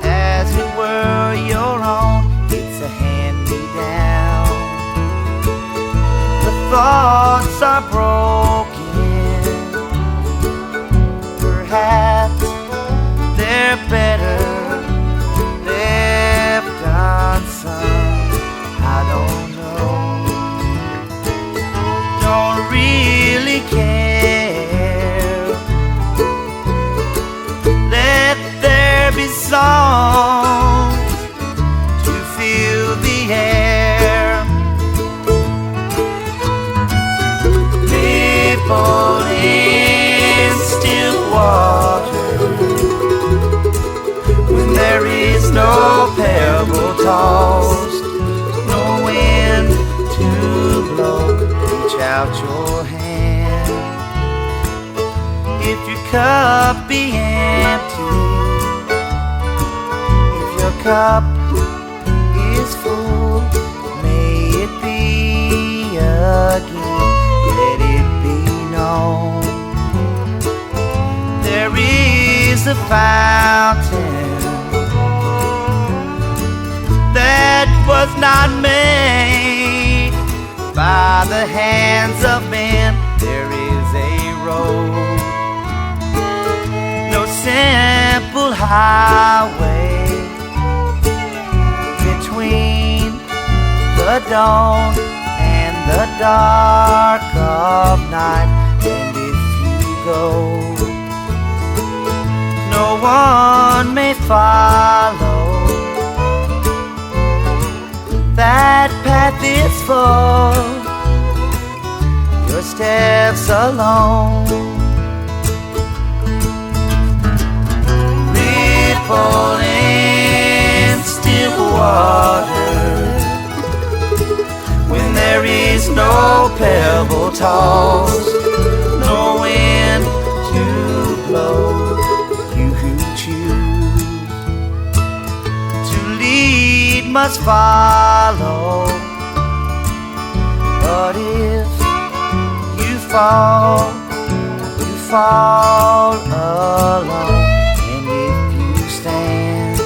as it were your own? It's a hand-me-down. The thoughts are broken. Perhaps they're better left unsung. I don't know. Don't really care. Let there be songs to fill the air. People in still water, when there is no pebble tossed, no wind to blow. Reach out your hand. If your cup be empty, your cup is full, may it be again. Let it be known there is a fountain that was not made by the hands of men. There is a road, no simple highway between the dawn and the dark of night. And if you go, no one may follow. That path is for your steps alone. Ripple in still water when there is no pebble toss, no wind to blow. You who choose to lead must follow. But if you fall alone. And if you stand,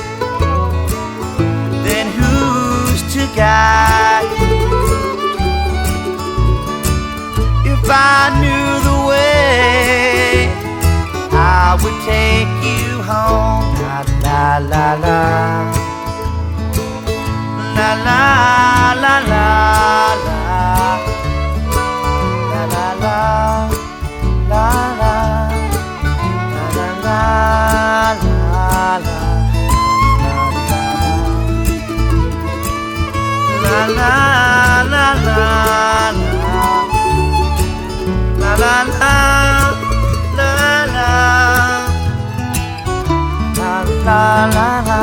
then who's to guide you? If I knew the way, I would take you home. La la la la, la la la la la, la la la, la la, la la la la, la la la la. La la la la la la la.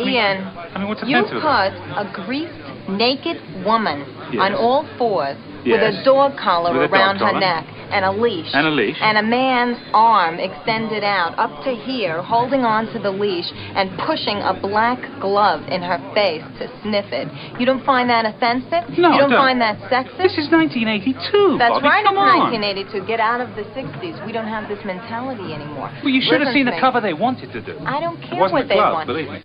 Ian, you put a greased, naked woman on all fours with a dog collar With a dog around her collar. neck and a leash. And a leash. And a man's arm extended out up to here, holding on to the leash and pushing a black glove in her face to sniff it. You don't find that offensive? No, You don't don't. find that sexist? This is 1982, That's Bobby, right, come it's on. 1982. Get out of the 60s. We don't have this mentality anymore. Well, you should have Listen seen to the me. cover they wanted to do. I don't It care wasn't what a they glove, want. believe me.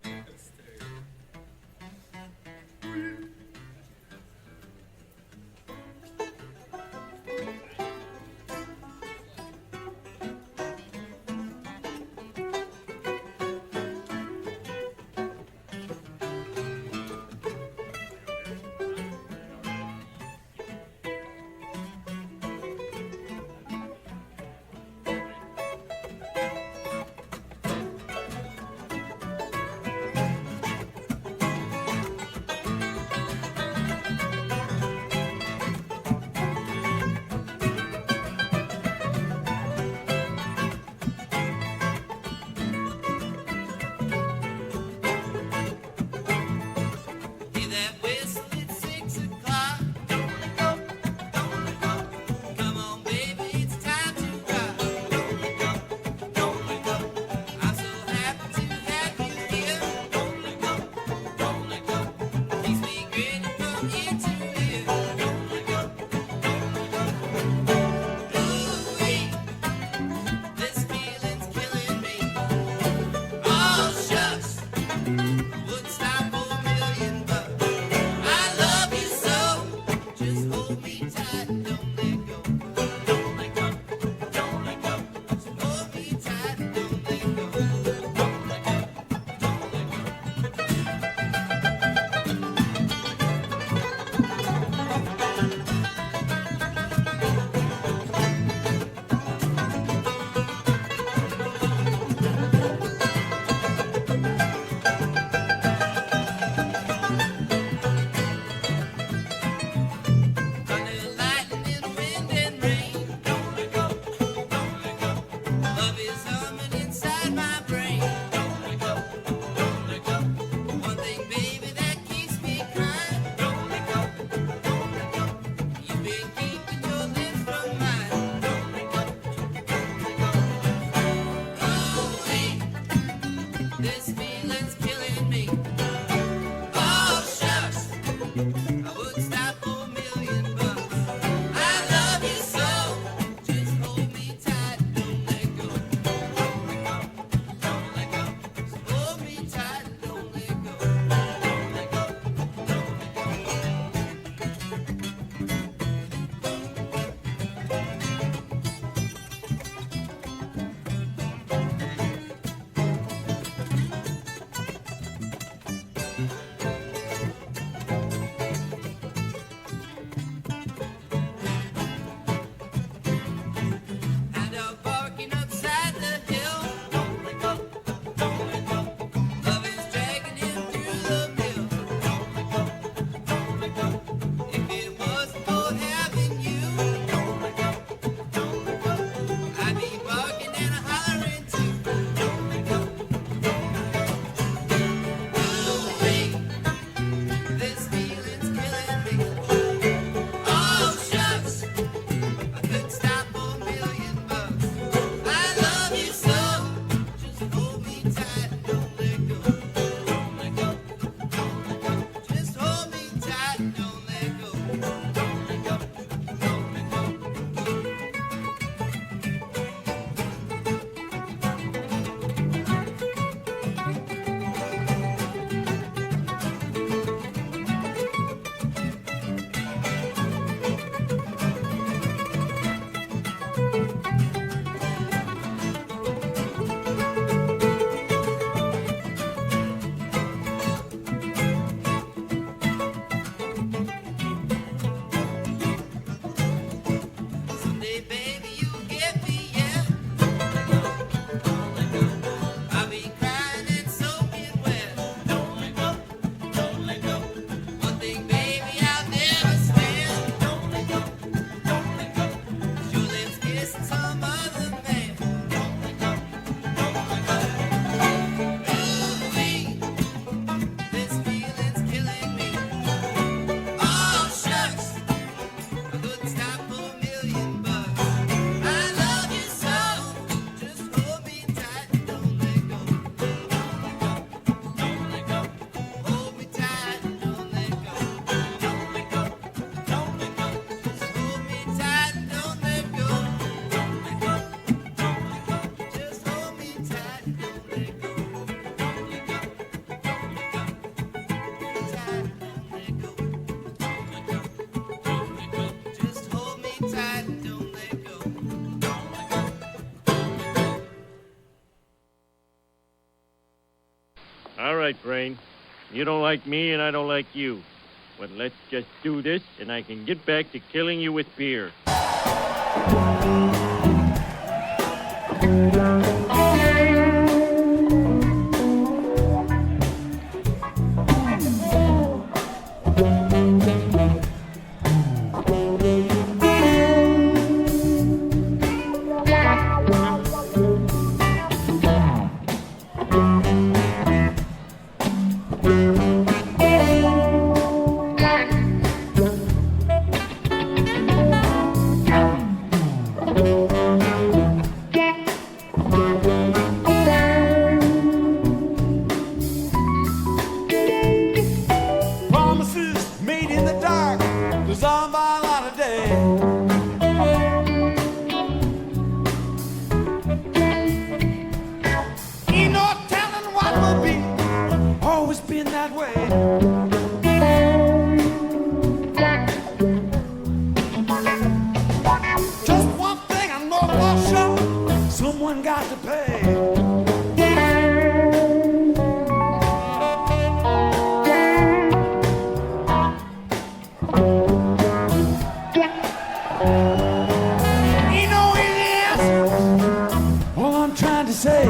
right, Brain. You don't like me, and I don't like you. But let's just do this, and I can get back to killing you with beer. Promises made in the dark, designed by light of day. Ain't no telling what will be, always been that way. Just one thing I know for sure, someone got to pay. Ain't no easy answers, all I'm trying to say.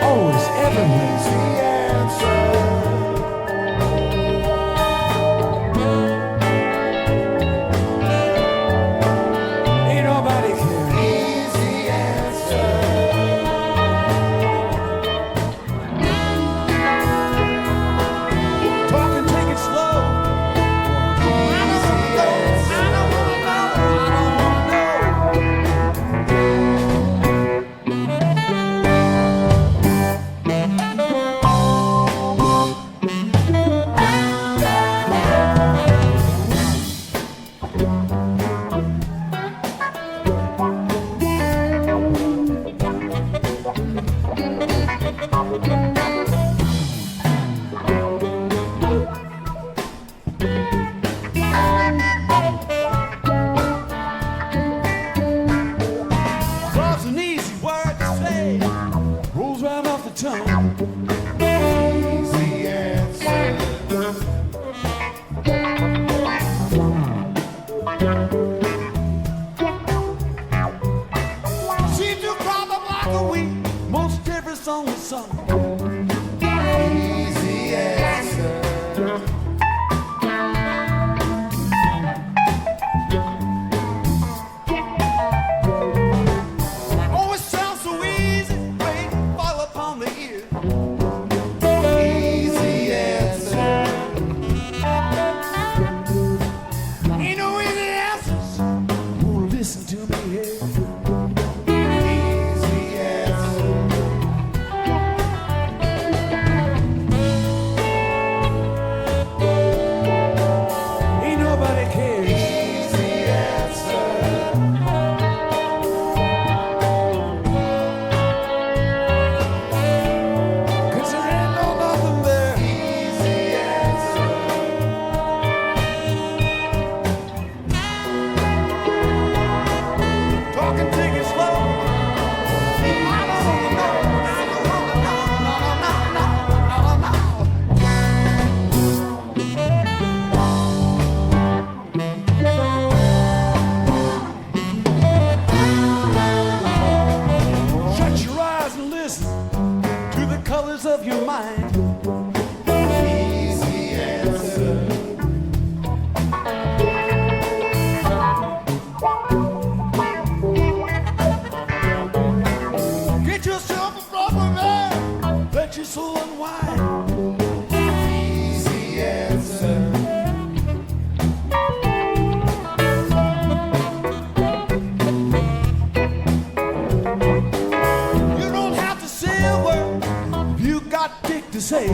Always everyone's the answer. Ain't nobody can easy answer. Talk and take it slow. I don't wanna know. I don't wanna know. I don't wanna know. Love's an easy word to say, rolls right off the tongue. Easy answer. Seem to crop up like a weed, most every song is sung. Easy answer. Always sounds so easy, wait, fall upon the ear. Easy answer. Ain't no easy answers. Oh, listen to me here. Easy answer. Ain't nobody cares. Easy answer. Cause there ain't no nothing there. Easy answer. Talk and take it slow. I don't wanna know. I don't wanna know. No, no, no, no, no, no. Shut your eyes and listen to the colors of your mind. Easy answer. Get yourself a proper man, let your soul unwind. Easy answer. You don't have to say a word if you got dick to say.